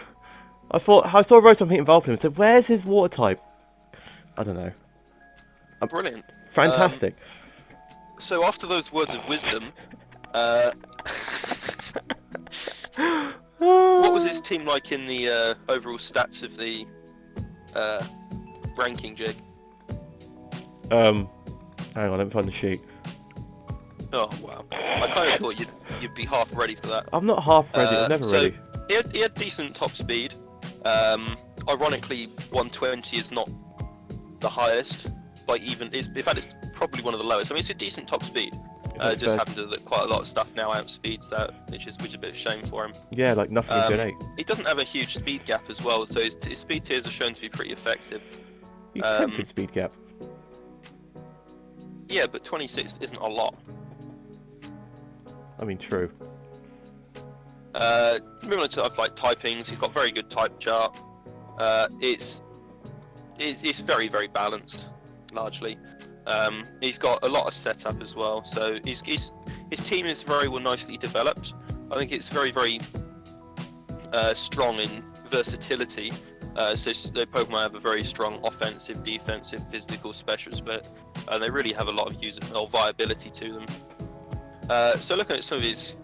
I saw Rotom hitting Vulpix and said, "Where's his water type?" I don't know. Brilliant. Fantastic. So after those words of wisdom, what was his team like in the overall stats of the ranking, Jake? Hang on, let me find the sheet. Oh wow! I kind of thought you'd be half ready for that. I'm not half ready. I'm never so ready. He had decent top speed. Ironically, 120 is not the highest. In fact, it's probably one of the lowest. I mean, it's a decent top speed. It's Just fair. happens that quite a lot of stuff now outspeeds that, which is a bit of a shame for him. Yeah, like nothing in Gen 8. He doesn't have a huge speed gap as well, so his speed tiers are shown to be pretty effective. He's 10 speed gap. Yeah, but 26 isn't a lot. I mean, true. Moving on to like typings, he's got very good type chart. It's very, very balanced, largely. He's got a lot of setup as well, so his team is very well nicely developed. I think it's very, very strong in versatility. So the Pokemon have a very strong offensive, defensive, physical, special split. They really have a lot of viability to them. So looking at some of his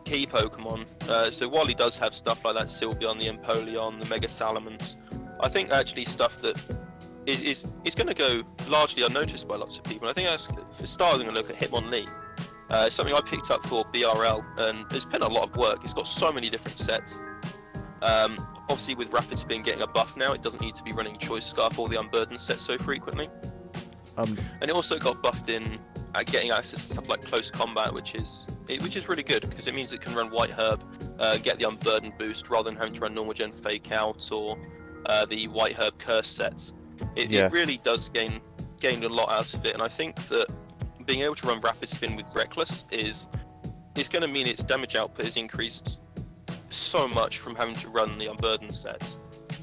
key Pokemon, so while he does have stuff like that Sylveon, the Empoleon, the Mega Salamence, I think actually stuff that is going to go largely unnoticed by lots of people. I think that's, for starters, I'm going to look at Hitmonlee. Something I picked up for BRL, and it's been a lot of work. It's got so many different sets. Obviously, with Rapid Spin getting a buff now, it doesn't need to be running Choice Scarf or the Unburdened set so frequently. And it also got buffed in at getting access to stuff like Close Combat, which is really good because it means it can run White Herb, get the Unburdened boost rather than having to run Normal Gen Fake Out or the White Herb Curse sets. It really does gain a lot out of it, and I think that being able to run Rapid Spin with Reckless is going to mean its damage output is increased so much from having to run the Unburdened sets.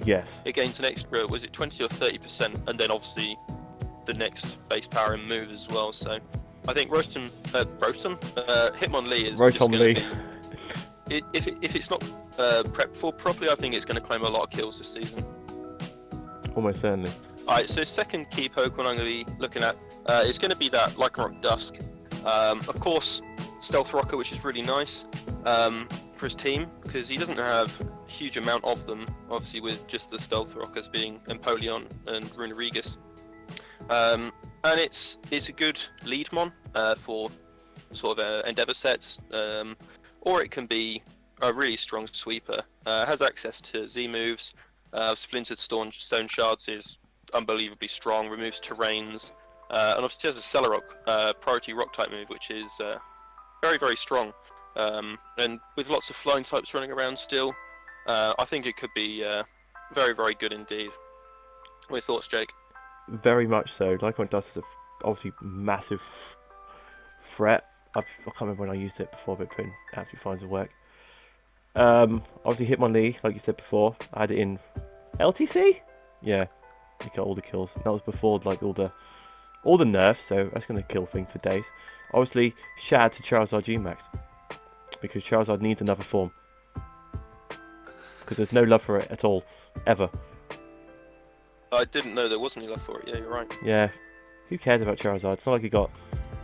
Yes. It gains an extra, was it 20 or 30%, and then obviously the next base power and move as well. So I think Hitmonlee is just going to be, if it's not prepped for properly, I think it's going to claim a lot of kills this season. Almost certainly. Alright, so second key Pokemon I'm going to be looking at is going to be that Lycanroc Dusk. Of course, Stealth Rocker, which is really nice for his team, because he doesn't have a huge amount of them, obviously with just the Stealth Rockers being Empoleon and Runerigus. And it's a good lead mon for sort of Endeavour sets, or it can be a really strong sweeper. Has access to Z moves. Splintered Stone Shards is unbelievably strong, removes terrains, and obviously has a Celerock priority rock type move, which is very, very strong. And with lots of flying types running around still, I think it could be very, very good indeed. What are your thoughts, Jake? Very much so. Lycanroc Dusk is obviously massive threat. I can't remember when I used it before, but putting absolutely fine to work. Obviously Hitmonlee, like you said before. I had it in LTC. Yeah, you got all the kills. That was before like all the nerfs, so that's gonna kill things for days. Obviously, shout out to Charizard G-Max because Charizard needs another form because there's no love for it at all, ever. I didn't know there wasn't any love for it. Yeah, you're right. Yeah, who cares about Charizard? It's not like he got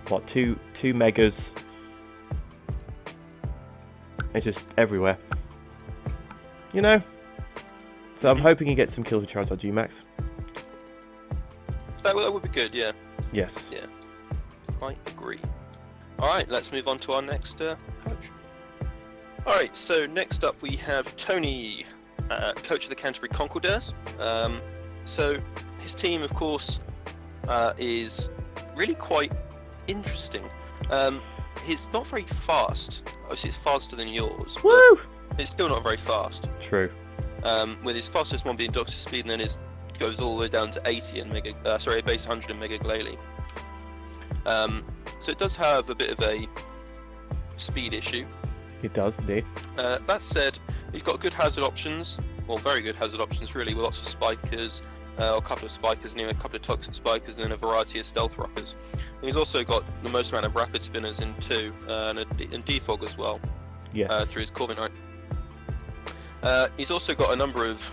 what two megas. It's just everywhere, you know. So I'm hoping he gets some kills with Charizard G-Max. That would be good. Yeah. Yes. Yeah. I agree. All right, let's move on to our next coach. All right, so next up we have Tony, coach of the Canterbury Conquerors. So his team, of course, is really quite interesting. He's not very fast. Obviously, it's faster than yours. Woo! But it's still not very fast. True. With his fastest one being Doctor Speed, and then it goes all the way down to 80 and base 100 and Mega Glalie. So it does have a bit of a speed issue. It does indeed. That said, he's got good hazard options, well, very good hazard options really, with lots of spikers, a couple of spikers, and even a couple of toxic spikers, and then a variety of stealth rockers. And he's also got the most amount of rapid spinners in 2, and defog as well. Yes. Through his Corviknight. He's also got a number of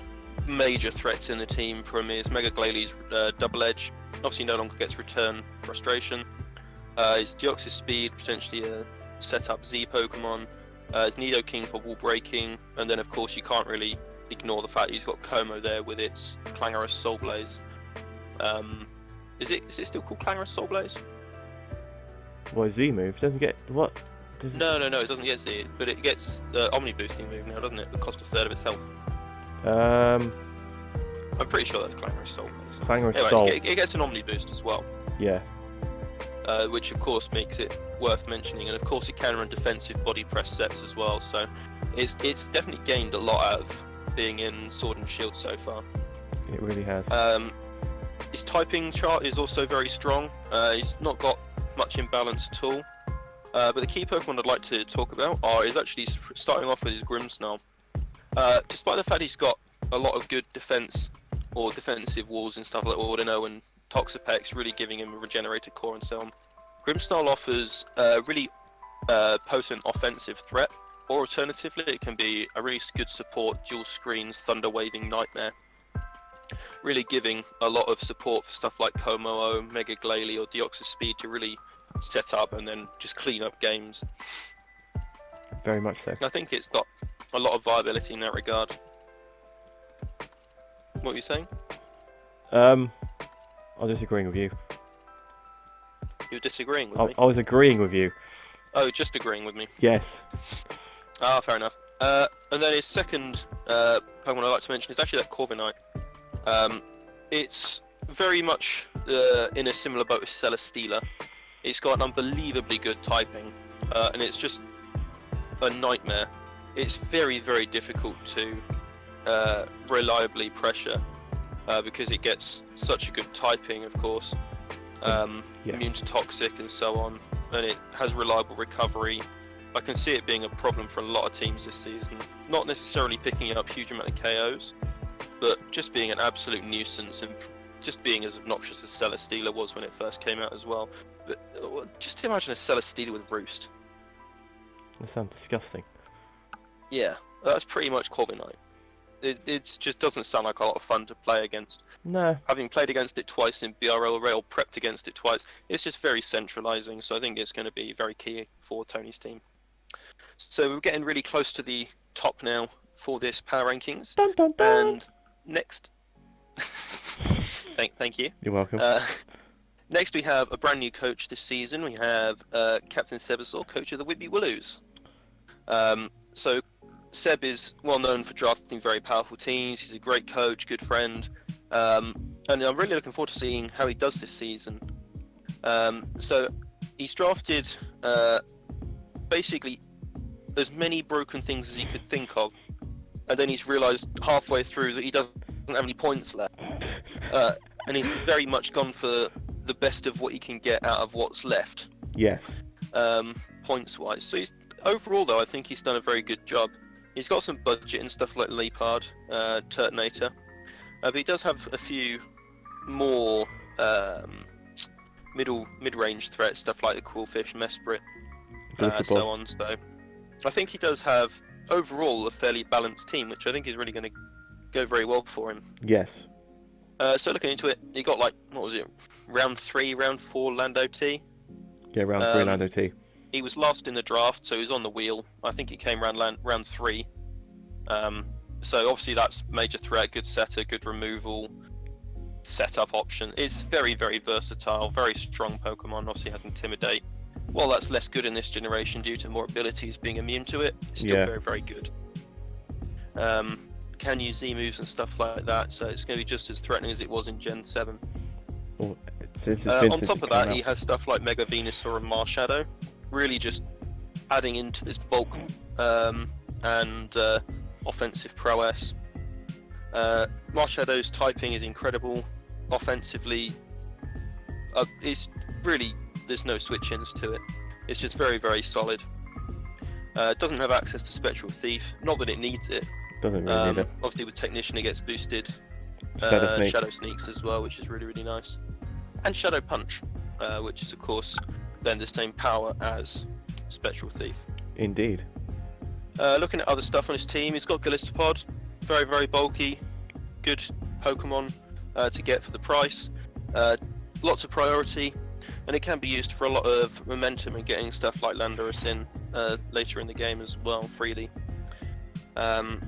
major threats in the team from his Mega Glalie's Double Edge. Obviously no longer gets Return Frustration. His Deoxys Speed, potentially a set-up Z Pokemon. His Nidoking for wall breaking, and then of course you can't really ignore the fact he's got Como there with its Clangorous Soul Blaze. Is it still called Clangorous Soul Blaze? What, Z move? It doesn't get what? Does it... No, it doesn't get Z, but it gets Omni Boosting move now, doesn't it? That cost a third of its health. I'm pretty sure that's Clangorous Soul Blaze. Clangorous Anyway, Soul. it gets an Omni Boost as well. Yeah. Which of course makes it worth mentioning, and of course it can run defensive body press sets as well, so it's definitely gained a lot out of being in Sword and Shield so far. It really has. His typing chart is also very strong. He's not got much imbalance at all, but the key Pokemon I'd like to talk about is actually starting off with his Grimmsnarl. Despite the fact he's got a lot of good defense or defensive walls and stuff like Audino and Toxapex, really giving him a regenerated core and so on, Grimmsnarl offers a really potent offensive threat, or alternatively it can be a really good support dual screens Thunder Waving Nightmare, really giving a lot of support for stuff like Como, Mega Glalie or Deoxys Speed to really set up and then just clean up games. Very much so. I think it's got a lot of viability in that regard. What were you saying? I was disagreeing with you. You're disagreeing with me? I was agreeing with you. Oh, just agreeing with me. Yes. Ah, fair enough. And then his second Pokemon I'd like to mention is actually that Corviknight. It's very much in a similar boat with Celesteela. It's got an unbelievably good typing, and it's just a nightmare. It's very, very difficult to reliably pressure because it gets such a good typing, of course. Yes. Immune to toxic and so on, and it has reliable recovery. I can see it being a problem for a lot of teams this season. Not necessarily picking up huge amount of KOs, but just being an absolute nuisance and just being as obnoxious as Celesteela was when it first came out as well. But just imagine a Celesteela with Roost. That sounds disgusting. Yeah, that's pretty much Corviknight. It just doesn't sound like a lot of fun to play against. No. Having played against it twice in BRL Rail, prepped against it twice, it's just very centralizing, so I think it's going to be very key for Tony's team. So we're getting really close to the top now for this power rankings. Dun, dun, dun. And next... thank you. You're welcome. Next we have a brand new coach this season. We have Captain Sebasaur, coach of the Whitby Willows. So Seb is well known for drafting very powerful teams. He's a great coach, good friend, and I'm really looking forward to seeing how he does this season. So he's drafted basically as many broken things as he could think of, and then he's realised halfway through that he doesn't have any points left, and he's very much gone for the best of what he can get out of what's left. Yes. points wise. So overall though, I think he's done a very good job. He's got some budget and stuff like Leopard, Turtonator, but he does have a few more mid-range threats, stuff like the Quillfish, Mesprit, so on. So I think he does have overall a fairly balanced team, which I think is really going to go very well for him. Yes. So looking into it, he got round 3, round 4 Lando T. Yeah, round 3 Lando T. He was last in the draft, so he was on the wheel. I think he came round 3. So obviously that's major threat, good setter, good removal, setup option. It's very, very versatile, very strong Pokemon. Obviously has Intimidate. While that's less good in this generation due to more abilities being immune to it, it's still very, very good. Can use Z moves and stuff like that, so it's going to be just as threatening as it was in Gen 7. On top of that, he has stuff like Mega Venusaur and Marshadow, really just adding into this bulk and offensive prowess. Marshadow's typing is incredible. Offensively, it's really, there's no switch-ins to it. It's just very, very solid. Doesn't have access to Spectral Thief, not that it needs it. Doesn't really need it. Obviously with Technician it gets boosted. Shadow Sneaks as well, which is really, really nice. And Shadow Punch, which is of course then the same power as Spectral Thief. Indeed. Looking at other stuff on his team, he's got Galistopod, very, very bulky, good Pokemon to get for the price. Lots of priority, and it can be used for a lot of momentum and getting stuff like Landorus in later in the game as well, freely.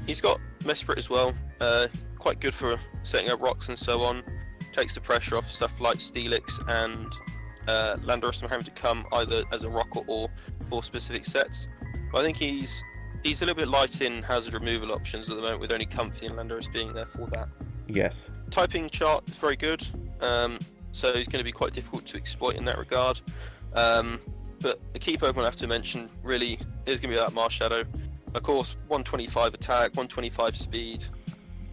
He's got Mesprit as well, quite good for setting up rocks and so on. Takes the pressure off stuff like Steelix and Landorus from having to come either as a rock or for specific sets. But I think he's a little bit light in hazard removal options at the moment, with only Comfy and Landorus being there for that. Yes. Typing chart is very good, so he's going to be quite difficult to exploit in that regard. But the key Pokemon I have to mention really is going to be that Marshadow. Of course, 125 attack, 125 speed,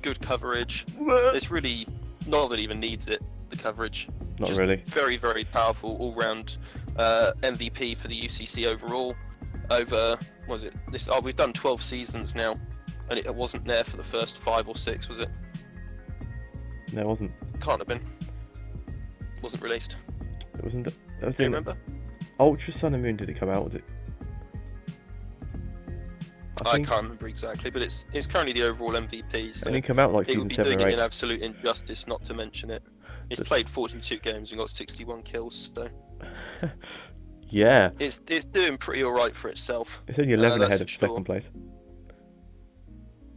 good coverage. It's really not that it even needs it, the coverage. Not just really. Very, very powerful all-round MVP for the UCC overall. Over, what was it? We've done 12 seasons now, and it wasn't there for the first 5 or 6, was it? No, it wasn't. Can't have been. Wasn't released. It wasn't. Do you remember? Ultra Sun and Moon did it come out? Was it? I can't remember exactly, but it's currently the overall MVP. So it didn't come out like it season would be 7 doing or it 8. an absolute injustice not to mention it. He's played 42 games and got 61 kills, so yeah. It's doing pretty alright for itself. It's only 11 ahead of second place.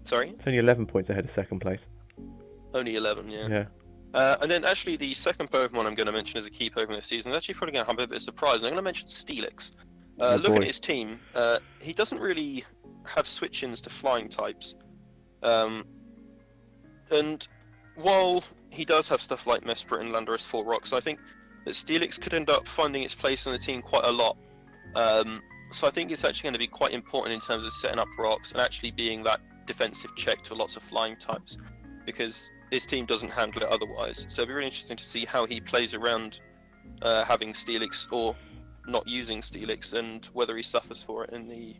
Sorry? It's only 11 points ahead of second place. Only 11, yeah. Yeah. And then actually the second Pokemon I'm going to mention as a key Pokemon this season is actually probably going to have a bit of a surprise. I'm going to mention Steelix. Looking at his team, he doesn't really have switch-ins to flying types. And while he does have stuff like Mesprit and Landorus 4 Rocks, I think that Steelix could end up finding its place on the team quite a lot. So I think it's actually going to be quite important in terms of setting up rocks and actually being that defensive check to lots of flying types, because his team doesn't handle it otherwise. So it'll be really interesting to see how he plays around having Steelix or not using Steelix, and whether he suffers for it in the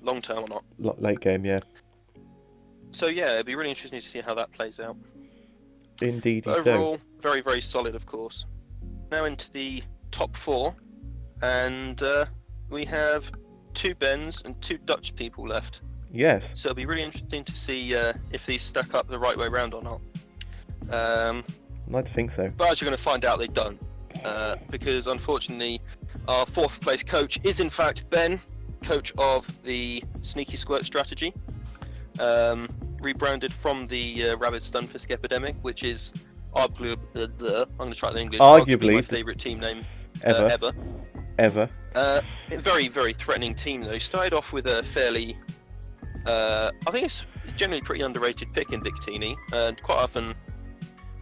long term or not. Late game, yeah. So yeah, it'd be really interesting to see how that plays out. Indeed. But overall, very, very solid, of course. Now into the top 4, and we have 2 Bens and 2 Dutch people left. Yes. So it'll be really interesting to see if these stack up the right way around or not. I'd like to think so. But as you're going to find out, they don't. Because unfortunately, our 4th place coach is in fact Ben, coach of the Sneaky Squirt strategy. Rebranded from the Rabid Stunfisk Epidemic, which is arguably, I'm going to try it in English, arguably my favourite team name ever. A very, very threatening team though. Started off with a fairly, I think it's generally pretty underrated pick in Victini, and quite often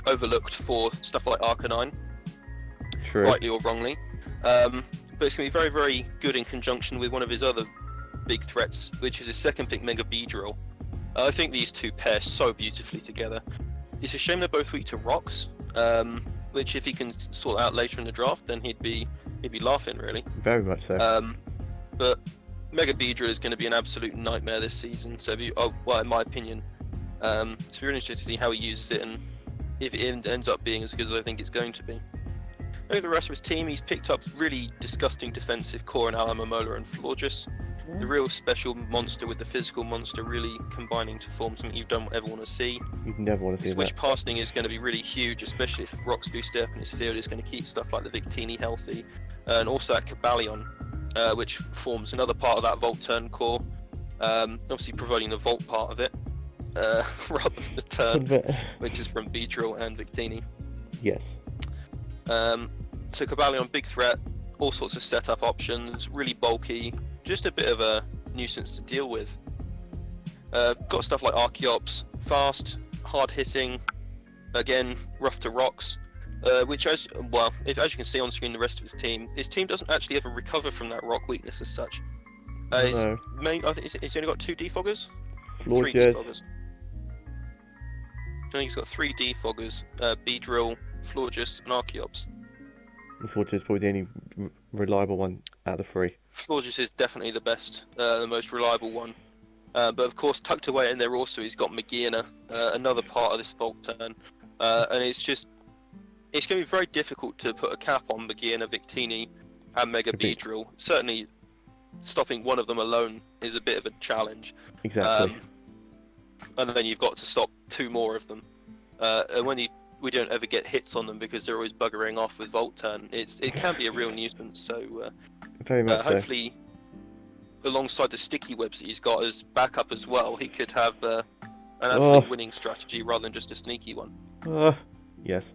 overlooked for stuff like Arcanine. True. Rightly or wrongly. But it's going to be very, very good in conjunction with one of his other big threats, which is his second pick, Mega Beedrill. I think these two pair so beautifully together. It's a shame they're both weak to rocks, which if he can sort out later in the draft, then he'd be laughing really. Very much so. but Mega Beedrill is going to be an absolute nightmare this season. So, well, in my opinion, it's really interesting to see how he uses it and if it ends up being as good as I think it's going to be. Over the rest of his team, he's picked up really disgusting defensive core in Alamomola and Florges. The real special monster with the physical monster really combining to form something you don't ever want to see. You'd never want to see His that. wish passing is going to be really huge, especially if rocks do stay up in his field. It's going to keep stuff like the Victini healthy. And also at Cobalion, which forms another part of that Volt turn core. Obviously providing the Volt part of it, rather than the turn, which is from Beedrill and Victini. Yes. So Cobalion, big threat, all sorts of setup options, really bulky, just a bit of a nuisance to deal with. Got stuff like Archeops, fast, hard hitting, again, rough to rocks, which as you can see on screen, the rest of his team doesn't actually ever recover from that rock weakness as such. I think he's only got 2 defoggers? 3 defoggers. I think he's got 3 defoggers, Beedrill, Florges, and Archeops. Florges is probably the only reliable one out of the 3. Florges is definitely the best, the most reliable one. But of course, tucked away in there also, he's got Magearna, another part of this Volt turn. And it's going to be very difficult to put a cap on Magearna, Victini, and Mega Beedrill. Certainly, stopping one of them alone is a bit of a challenge. Exactly. And then you've got to stop 2 more of them. And when we don't ever get hits on them because they're always buggering off with Volt turn, it can be a real nuisance. So very much so. Hopefully, alongside the sticky webs that he's got as backup as well, he could have an absolute winning strategy rather than just a sneaky one. Yes.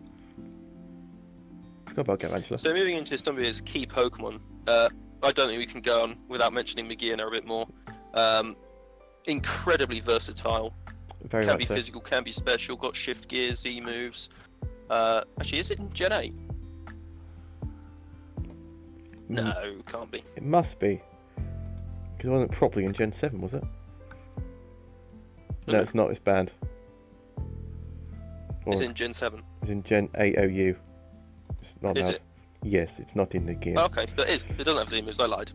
Forgot about Galvantula. So moving into some of his key Pokemon, I don't think we can go on without mentioning Magearna a bit more. Incredibly versatile. Very can much be so. physical, can be special, got shift gear, Z moves. Actually, is it in Gen 8? No, can't be. It must be. Because it wasn't properly in Gen 7, was it? No, it's not. It's banned. It's in Gen 7. It's in Gen 8 OU. It's not Is allowed. it? Yes, it's not in the game. Okay, but it is. It doesn't have Z moves, I lied.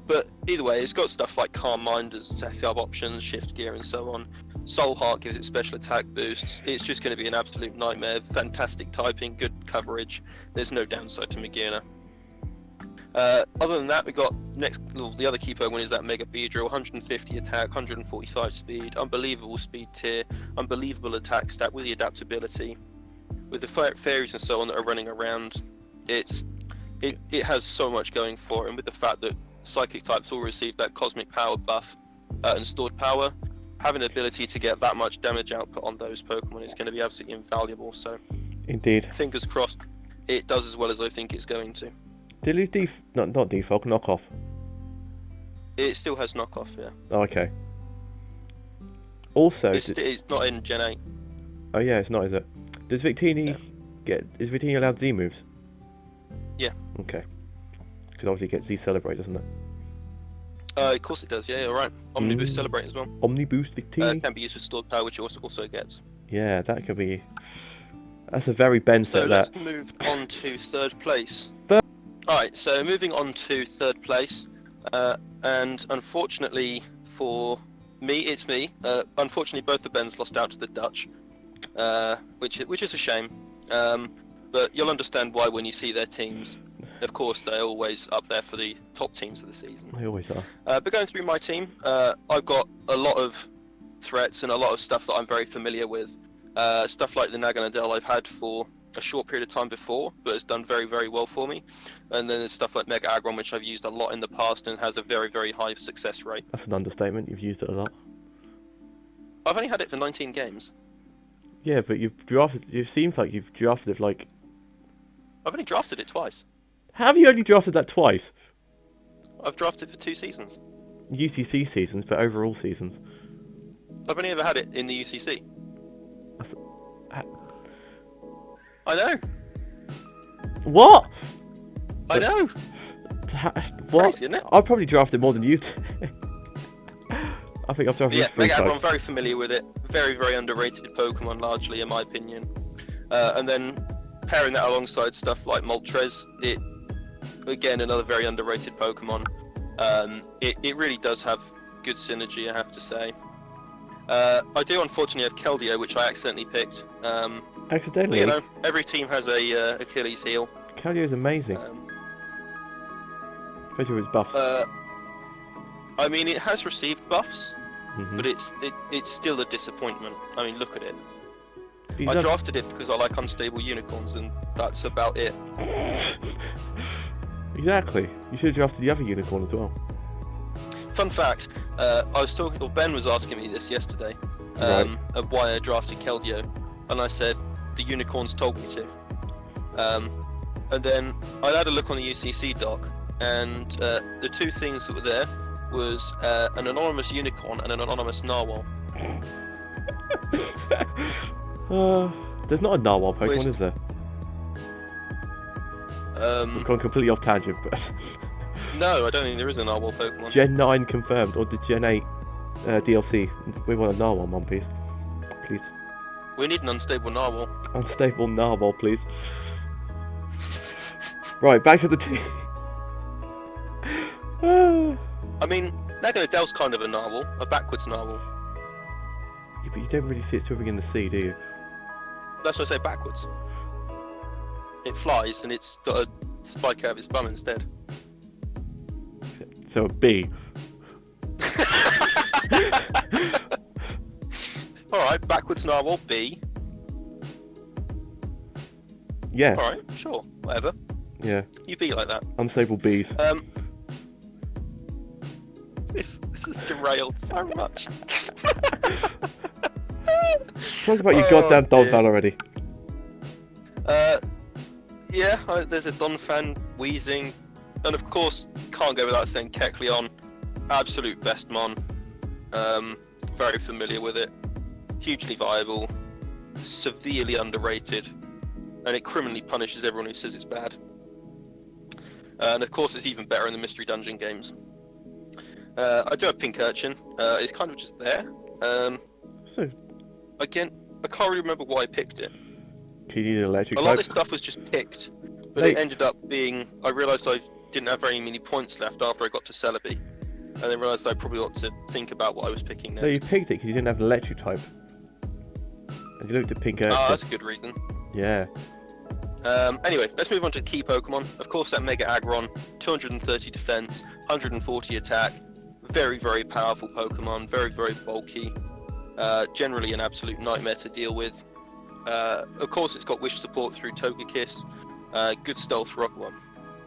But either way, it's got stuff like Calm Mind as setup options, shift gear and so on. Soul Heart gives it special attack boosts. It's just going to be an absolute nightmare. Fantastic typing, good coverage. There's no downside to Magearna. Other than that, we got the other key Pokemon is that Mega Beedrill, 150 attack, 145 speed, unbelievable speed tier, unbelievable attack stat with the adaptability. With the fairies and so on that are running around, it has so much going for it, and with the fact that Psychic types all receive that Cosmic Power buff and stored power, having the ability to get that much damage output on those Pokemon is going to be absolutely invaluable. So, indeed. Fingers crossed, it does as well as I think it's going to. Did it lose not defog, knockoff? It still has knockoff, yeah. Oh, okay. Also, it's not in Gen 8. Oh yeah, it's not, is it? Does Victini is Victini allowed Z moves? Yeah. Okay. Because obviously it gets Z Celebrate, doesn't it? Of course it does, yeah, alright. Omniboost Celebrate as well. Omniboost Victini? Can be used for stored power, which it also gets. Yeah, that could be... That's a very Ben set, So let's move on to 3rd place. Alright, so moving on to 3rd place. And unfortunately for me, it's me. Unfortunately, both the Bens lost out to the Dutch. Which is a shame. But you'll understand why when you see their teams. Of course, they're always up there for the top teams of the season. They always are. But going through my team, I've got a lot of threats and a lot of stuff that I'm very familiar with. Stuff like the Naganadel I've had for a short period of time before, but it's done very, very well for me. And then there's stuff like Mega Aggron, which I've used a lot in the past and has a very, very high success rate. That's an understatement. You've used it a lot. I've only had it for 19 games. Yeah, but you've drafted... It seems like you've drafted it like... I've only drafted it twice. Have you only drafted that twice? I've drafted for 2 seasons. UCC seasons, but overall seasons. I've only ever had it in the UCC. That's... I know. What? I know. What? Crazy, isn't it? I've probably drafted more than you. I think I've drafted Yeah, 3 Mega Aggron, times. I'm very familiar with it. Very, very underrated Pokemon, largely, in my opinion. And then pairing that alongside stuff like Moltres, again, another very underrated Pokemon. It really does have good synergy, I have to say. I do unfortunately have Keldeo, which I accidentally picked. Accidentally? You know, every team has a Achilles heel. Keldeo is amazing. Especially with his buffs. I mean, it has received buffs, Mhm. but it's still a disappointment. I mean, look at it. He's I up- drafted it because I like unstable unicorns, and that's about it. Exactly. You should have drafted the other unicorn as well. Fun fact: I was talking, or Ben was asking me this yesterday, Right. of why I drafted Keldeo, and I said the unicorns told me to. And then I had a look on the UCC doc, and the two things that were there was an anonymous unicorn and an anonymous narwhal. There's not a narwhal Pokemon, Which- is there? We've gone completely off tangent, but No, I don't think there is a narwhal Pokemon. Gen 9 confirmed, or the Gen 8 DLC. We want a narwhal, One Piece. Please. We need an unstable narwhal. Unstable narwhal, please. Right, back to the team. I mean, Naganadell's kind of a narwhal, a backwards narwhal. Yeah, but you don't really see it swimming in the sea, do you? That's why I say backwards. It flies and it's got a spike out of its bum instead. So a bee. Alright, backwards narwhal, B. Yeah, Alright, sure, whatever. yeah. You be like that. Unstable bees. This is derailed so much. Talk about your Oh, goddamn dear. Donphan already. Yeah, there's a Donphan, Weezing, and of course, can't go without saying Kecleon. Absolute best mon. Very familiar with it. Hugely viable. Severely underrated. And it criminally punishes everyone who says it's bad. And of course, it's even better in the Mystery Dungeon games. I do have Pincurchin. It's kind of just there. So, Again, I can't really remember why I picked it. can you need an electric A lot of type? this stuff was just picked, but Hey. it ended up being. I realised I didn't have very many points left after I got to Celebi, and then realised I probably ought to think about what I was picking No, you next. picked it because you didn't have an electric type. And you looked at pink Oh, Urchin. that's a good reason. Yeah. Anyway, let's move on to key Pokemon. Of course, that Mega Aggron, 230 defense, 140 attack. Very, very powerful Pokemon. Very, very bulky. Generally an absolute nightmare to deal with. Of course, it's got wish support through Togekiss. Good stealth rocker, well,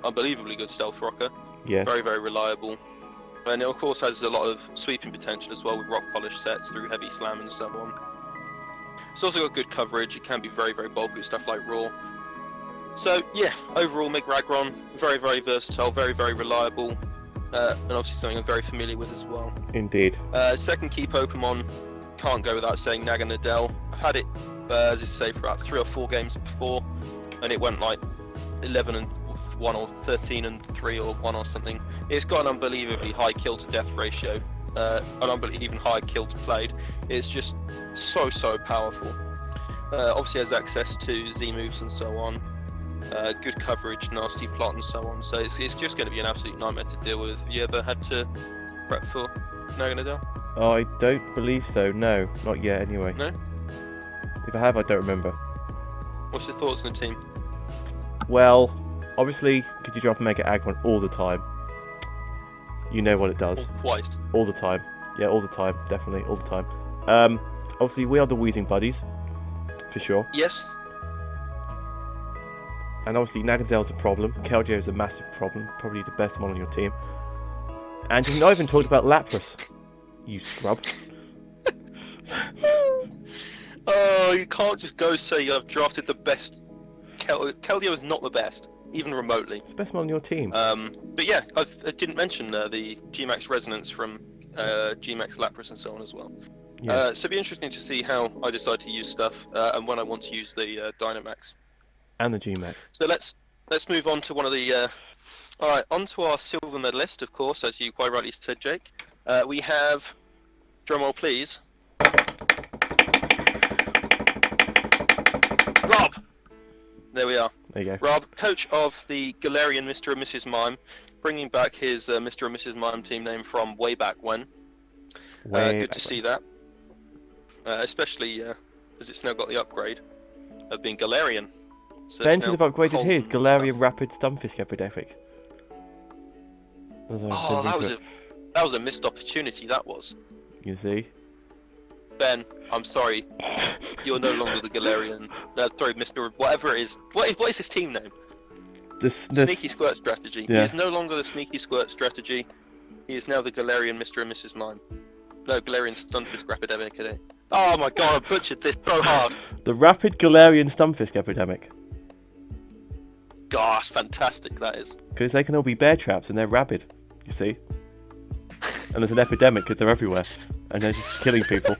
unbelievably good stealth rocker. Yes. Very, very reliable. And it of course has a lot of sweeping potential as well with rock polish sets through heavy slam and so on. It's also got good coverage. It can be very, very bulky with stuff like raw. So yeah, overall Mega Aggron, very, very versatile, very, very reliable, and obviously something I'm very familiar with as well. Indeed. Second key Pokemon, can't go without saying Naganadel. I've had it, as I say, for about 3 or 4 games before, and it went like 11 and 1 or 13 and 3 or 1 or something. It's got an unbelievably high kill to death ratio, an unbelievably high kill to played. It's just so powerful. Obviously has access to Z moves and so on. Good coverage, nasty plot and so on. So it's just going to be an absolute nightmare to deal with. Have you ever had to prep for Naganadel? I don't believe so. No, not yet. Anyway. No? If I have, I don't remember. What's your thoughts on the team? Well, obviously, could you draft Mega Aggron all the time? You know what it does. Or twice? All the time. Yeah, all the time. Definitely, all the time. Obviously, we are the Weezing buddies, for sure. Yes. And obviously, Nagadel's a problem. Keldeo is a massive problem. Probably the best one on your team. And you've not even talked about Lapras. You scrub. Oh, you can't just go say I've drafted the best. Keldeo is not the best, even remotely. It's the best one on your team. But yeah, I didn't mention the Gmax Resonance from Gmax Lapras and so on as well. Yeah. So it'd be interesting to see how I decide to use stuff and when I want to use the Dynamax. And the Gmax. So let's move on to one of the. All right, on to our silver medalist, of course, as you quite rightly said, Jake. We have, drumroll please, Rob. There we are. There you go. Rob, coach of the Galarian Mr. and Mrs. Mime, bringing back his Mr. and Mrs. Mime team name from way back when. Good to see that. Especially as it's now got the upgrade of being Galarian. So Ben should have upgraded his Galarian Rapid Stunfisk epidemic. Oh, that was a missed opportunity. That was. You see. Ben, I'm sorry. You're no longer the Galarian. Sorry, Mr. Whatever it is. What is his team name? Sneaky Squirt Strategy. Yeah. He is no longer the Sneaky Squirt Strategy. He is now the Galarian Mr. and Mrs. Mime. No, Galarian Stunfisk Rapidemic. Oh my god, I butchered this so hard. The Rapid Galarian Stunfisk epidemic. Gosh, fantastic that is. Because they can all be bear traps and they're rabid, you see. And there's an epidemic because they're everywhere. And they're just killing people.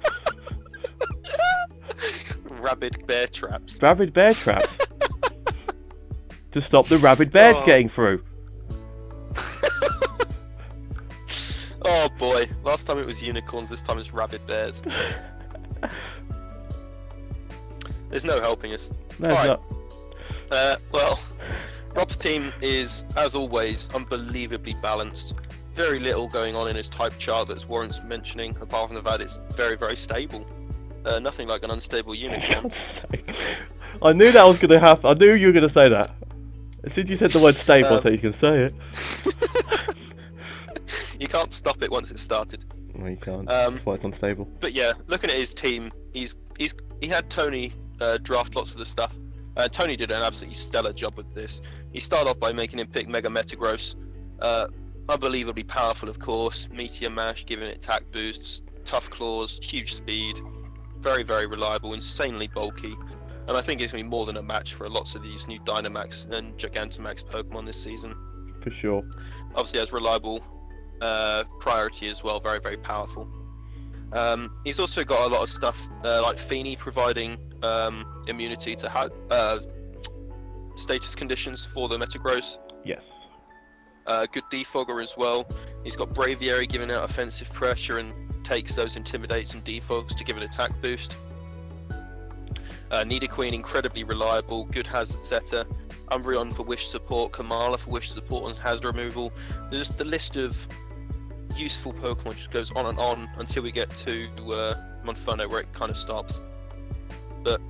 Rabid bear traps. Rabid bear traps. To stop the rabid bears getting through. Oh boy, last time it was unicorns, this time it's rabid bears. There's no helping us. No, it's not. Well, Rob's team is, as always, unbelievably balanced. Very little going on in his type chart that warrants mentioning, apart from the fact it's very, very stable. Nothing like an unstable unicorn. I knew that was going to happen. I knew you were going to say that. As soon as you said the word stable, I said he's going to say it. You can't stop it once it's started. No, you can't. That's why it's unstable. But yeah, looking at his team, he had Tony draft lots of the stuff. Tony did an absolutely stellar job with this. He started off by making him pick Mega Metagross. Unbelievably powerful, of course. Meteor Mash, giving it attack boosts, tough claws, huge speed, very, very reliable, insanely bulky. And I think it's going to be more than a match for lots of these new Dynamax and Gigantamax Pokemon this season. For sure. Obviously has reliable priority as well, very, very powerful. He's also got a lot of stuff like Feeny providing immunity to status conditions for the Metagross. Yes. Good defogger as well. He's got Braviary giving out offensive pressure and takes those intimidates and defogs to give it attack boost. Nidoqueen incredibly reliable, good hazard setter. Umbreon for wish support, Kamala for wish support and hazard removal. There's the list of useful Pokemon just goes on and on until we get to Monferno where it kind of stops. But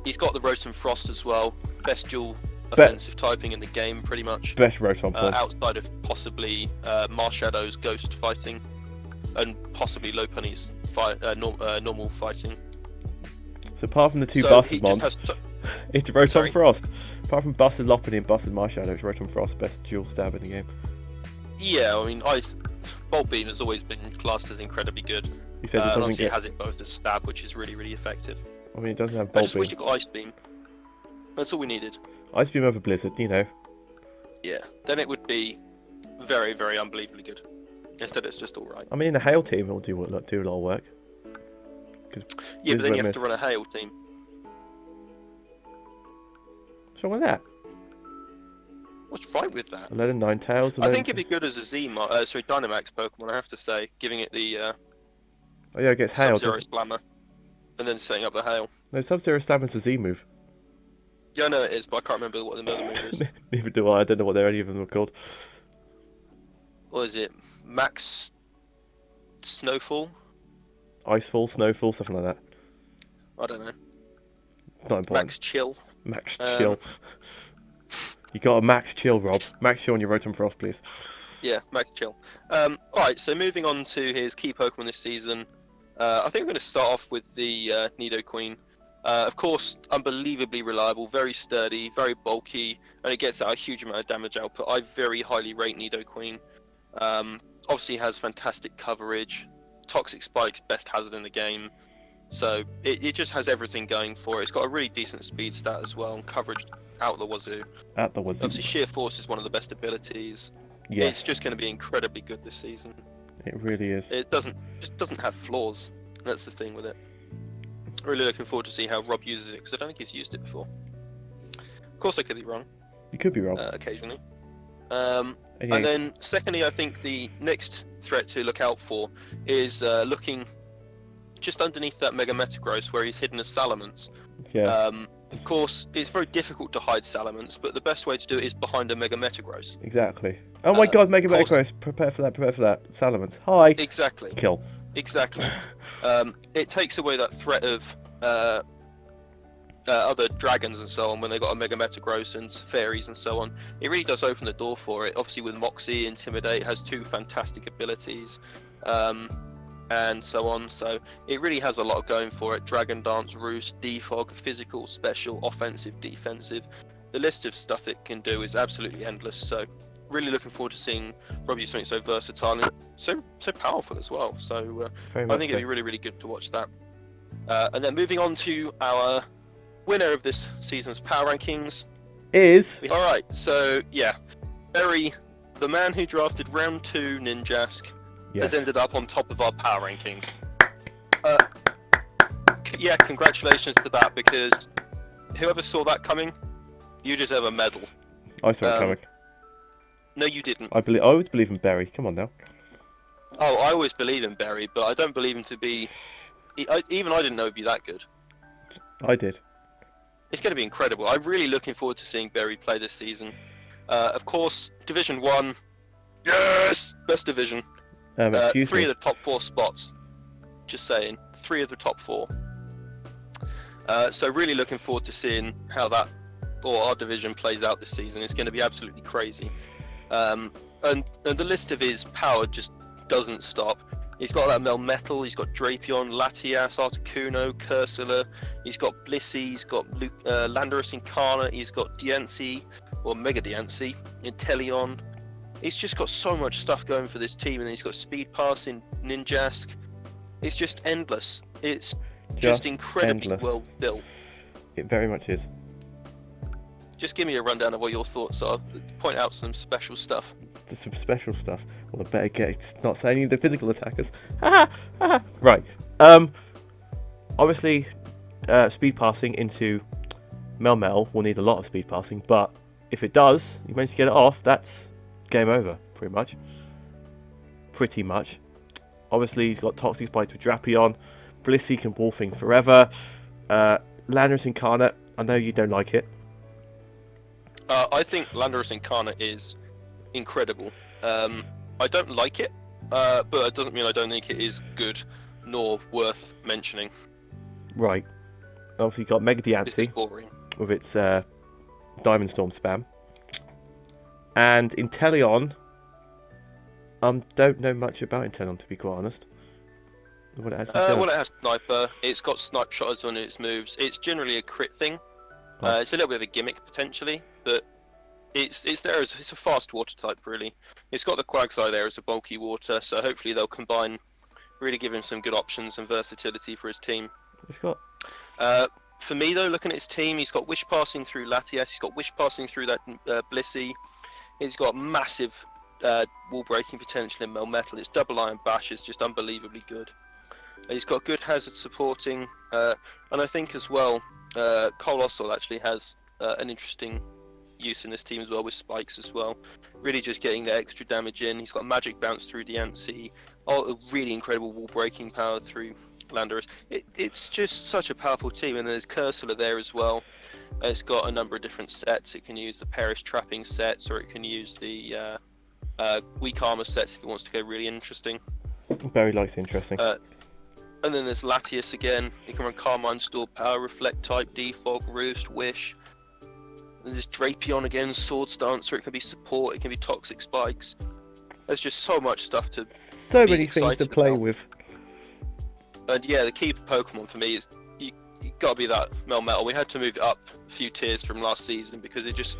he's got the Rotom Frost as well, best dual offensive typing in the game pretty much. Best Rotom form. Outside of possibly Marshadow's ghost fighting and possibly Lopunny's normal fighting. So apart from the two Busted mons, it's Rotom Frost. Apart from Busted Lopunny and Busted Marshadow, it's Rotom Frost best dual stab in the game. Yeah, I mean, Bolt Beam has always been classed as incredibly good. He said it doesn't obviously it has it both as stab, which is really, really effective. I mean, it doesn't have I Bolt just Beam. wish it got Ice Beam. That's all we needed. Ice Beam over Blizzard, you know. Yeah, then it would be very, very unbelievably good. Instead, it's just alright. I mean, in a Hail team, it'll do a lot of work. Yeah, but then you have to run a Hail team. What's wrong with that? What's right with that? 11 Ninetales. I think it'd be good as a Dynamax Pokemon, I have to say, giving it the oh yeah, it gets Hail. Sub-Zero Slammer, and then setting up the Hail. No, Sub-Zero Slammer's a Z move. Yeah, I know it is, but I can't remember what the other move is. Neither do I. I don't know what any of them are called. What is it? Max Snowfall? Icefall, Snowfall, something like that. I don't know. Not important. Max Chill. Max Chill. You got a Max Chill, Rob. Max Chill on your Rotom Frost, please. Yeah, Max Chill. Alright, so moving on to his key Pokemon this season. I think we're going to start off with the Nidoqueen. Of course, unbelievably reliable, very sturdy, very bulky, and it gets out a huge amount of damage output. I very highly rate Nidoqueen. Obviously has fantastic coverage, Toxic Spike's best hazard in the game, so it just has everything going for it. It's got a really decent speed stat as well, and coverage out the wazoo. At the wazoo. Obviously Sheer Force is one of the best abilities. Yes. It's just going to be incredibly good this season. It really is. It just doesn't have flaws. That's the thing with it. Really looking forward to see how Rob uses it, because I don't think he's used it before. Of course I could be wrong. You could be wrong. Occasionally. And then secondly, I think the next threat to look out for is looking just underneath that Mega Metagross where he's hidden as Salamence. Yeah. Of course, it's very difficult to hide Salamence, but the best way to do it is behind a Mega Metagross. Exactly. Oh my god, Mega course- Metagross. Prepare for that, prepare for that. Salamence. Hi. Exactly. Kill. Exactly. It takes away that threat of other dragons and so on when they got a Mega Metagross and fairies and so on. It really does open the door for it. Obviously, with Moxie, Intimidate has 2 fantastic abilities, and so on. So it really has a lot going for it. Dragon Dance, Roost, Defog, Physical, Special, Offensive, Defensive. The list of stuff it can do is absolutely endless. So really looking forward to seeing Rob use something so versatile and so powerful as well. So Very I much think so. it'd be really, really good to watch that. And then moving on to our winner of this season's power rankings. Is All right, so yeah, Berry, the man who drafted round 2 Ninjask, yes. has ended up on top of our power rankings. Yeah, congratulations to that, because whoever saw that coming, you deserve a medal. I saw it coming. No, you didn't. I always believe in Berry. Come on now. Oh, I always believe in Berry, but I don't believe him to be. Even I didn't know he'd be that good. I did. It's going to be incredible. I'm really looking forward to seeing Berry play this season. Of course, Division 1. Yes! Best division. Excuse 3 me. of the top 4 spots. Just saying. 3 of the top 4. So really looking forward to seeing how that, or our division, plays out this season. It's going to be absolutely crazy. And the list of his power just doesn't stop. He's got that Melmetal, he's got Drapion, Latias, Articuno, Cursula, he's got Blissey, he's got Landorus Incarnate, he's got Diancie, or Mega Diancie, Inteleon. He's just got so much stuff going for this team, and he's got Speed Pass in Ninjask. It's just endless. It's just incredibly endless. well built. It very much is. Just give me a rundown of what your thoughts are. Point out some special stuff. There's some special stuff. Well, I better get not say any of the physical attackers. Right. Obviously, speed passing into Melmel will need a lot of speed passing, but if it does, you manage to get it off, that's game over, pretty much. Obviously, he's got Toxic Spike with Drapion. Blissey can wall things forever. Landorus Incarnate, I know you don't like it. I think Landorus Incarnate is incredible. I don't like it, but it doesn't mean I don't think it is good nor worth mentioning. Right. Obviously, you've got Mega It's Diancie just boring. with its Diamond Storm spam. And Inteleon, don't know much about Inteleon, to be quite honest. What it actually does. Well, it has Sniper. It's got Snipe Shot as one of its moves. It's generally a crit thing. Oh. It's a little bit of a gimmick potentially, but it's there as it's a fast water type really. It's got the Quagsire there as a bulky water, so hopefully they'll combine, really give him some good options and versatility for his team. It's got... For me though, looking at his team, he's got Wish Passing through Latias, he's got Wish Passing through that Blissey, he's got massive wall breaking potential in Melmetal. Its Double Iron Bash is just unbelievably good. He's got good hazard supporting, and I think as well, Colossal actually has an interesting use in this team as well with spikes as well. Really just getting the extra damage in. He's got Magic Bounce through Diancie, a really incredible wall breaking power through Landorus. It's just such a powerful team, and there's Cursula there as well. It's got a number of different sets. It can use the Perish Trapping sets, or it can use the Weak Armor sets if it wants to go really interesting. Very likes interesting. And then there's Latias again. It can run Carmine Store, Power, Reflect Type, Defog, Roost, Wish. There's this Drapion again, Swords Dancer. It can be support, it can be Toxic Spikes. There's just so much stuff to So be many things to excited play about. with. And yeah, the key Pokemon for me is you gotta be that Melmetal. We had to move it up a few tiers from last season because it just,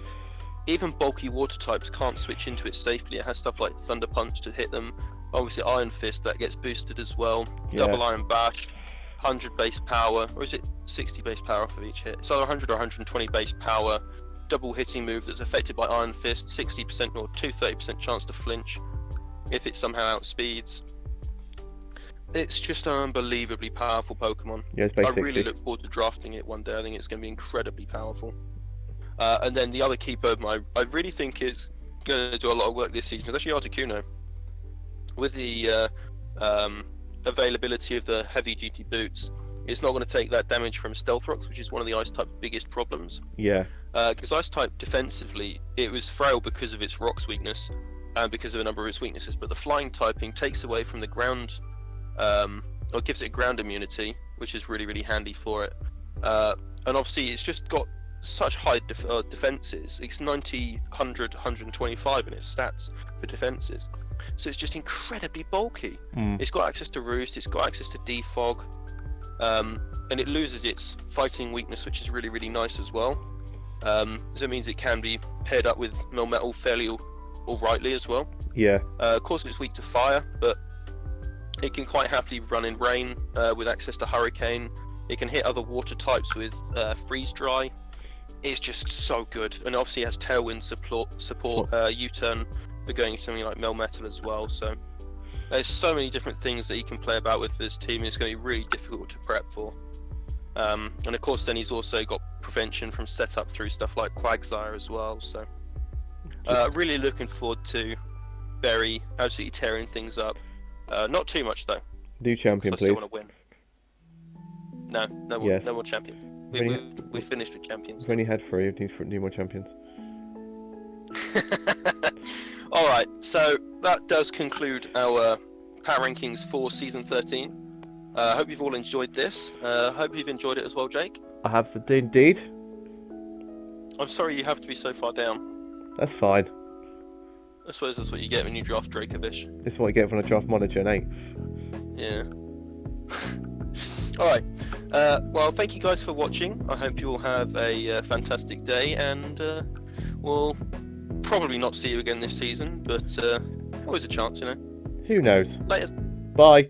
even bulky water types can't switch into it safely. It has stuff like Thunder Punch to hit them. Obviously Iron Fist, that gets boosted as well. Yeah. Double Iron Bash, 100 base power, or is it 60 base power off of each hit? It's either 100 or 120 base power. Double hitting move that's affected by Iron Fist, 60% or 30% chance to flinch if it somehow outspeeds. It's just an unbelievably powerful Pokemon. Yeah, it's I basically. really look forward to drafting it one day. I think it's going to be incredibly powerful. And then the other key Pokemon I really think is going to do a lot of work this season is actually Articuno. With the availability of the heavy duty boots, It's not going to take that damage from Stealth Rocks, which is one of the Ice type's biggest problems. Yeah. Because Ice type defensively, it was frail because of its Rocks weakness and because of a number of its weaknesses. But the Flying typing takes away from the ground, or gives it ground immunity, which is really, really handy for it. And obviously, it's just got such high defenses. It's 90, 100, 125 in its stats for defenses. So it's just incredibly bulky. It's got access to Roost, it's got access to Defog, and it loses its fighting weakness, which is really, really nice as well. So it means it can be paired up with Melmetal fairly all rightly as well. Yeah. Of course, it's weak to fire, but it can quite happily run in rain with access to Hurricane. It can hit other water types with Freeze Dry. It's just so good, and obviously it has Tailwind support U-turn for going something like Melmetal as well. So there's so many different things that he can play about with this team. It's going to be really difficult to prep for. And of course, then he's also got prevention from setup through stuff like Quagsire as well. So really looking forward to Berry absolutely tearing things up. Not too much though. New champion, I still please. want to win. No more, Yes. no more champion. We finished with champions. We've only had 3. We need more champions. All right, so that does conclude our power rankings for season 13. I hope you've all enjoyed this. Hope you've enjoyed it as well, Jake. I have indeed. I'm sorry you have to be so far down. That's fine. I suppose that's what you get when you draft Dracovish. This is what I get when I draft Monitor in 8. Yeah. All right. Well, thank you guys for watching. I hope you all have a fantastic day, and we'll probably not see you again this season, but always a chance, you know. Who knows? Later. Bye.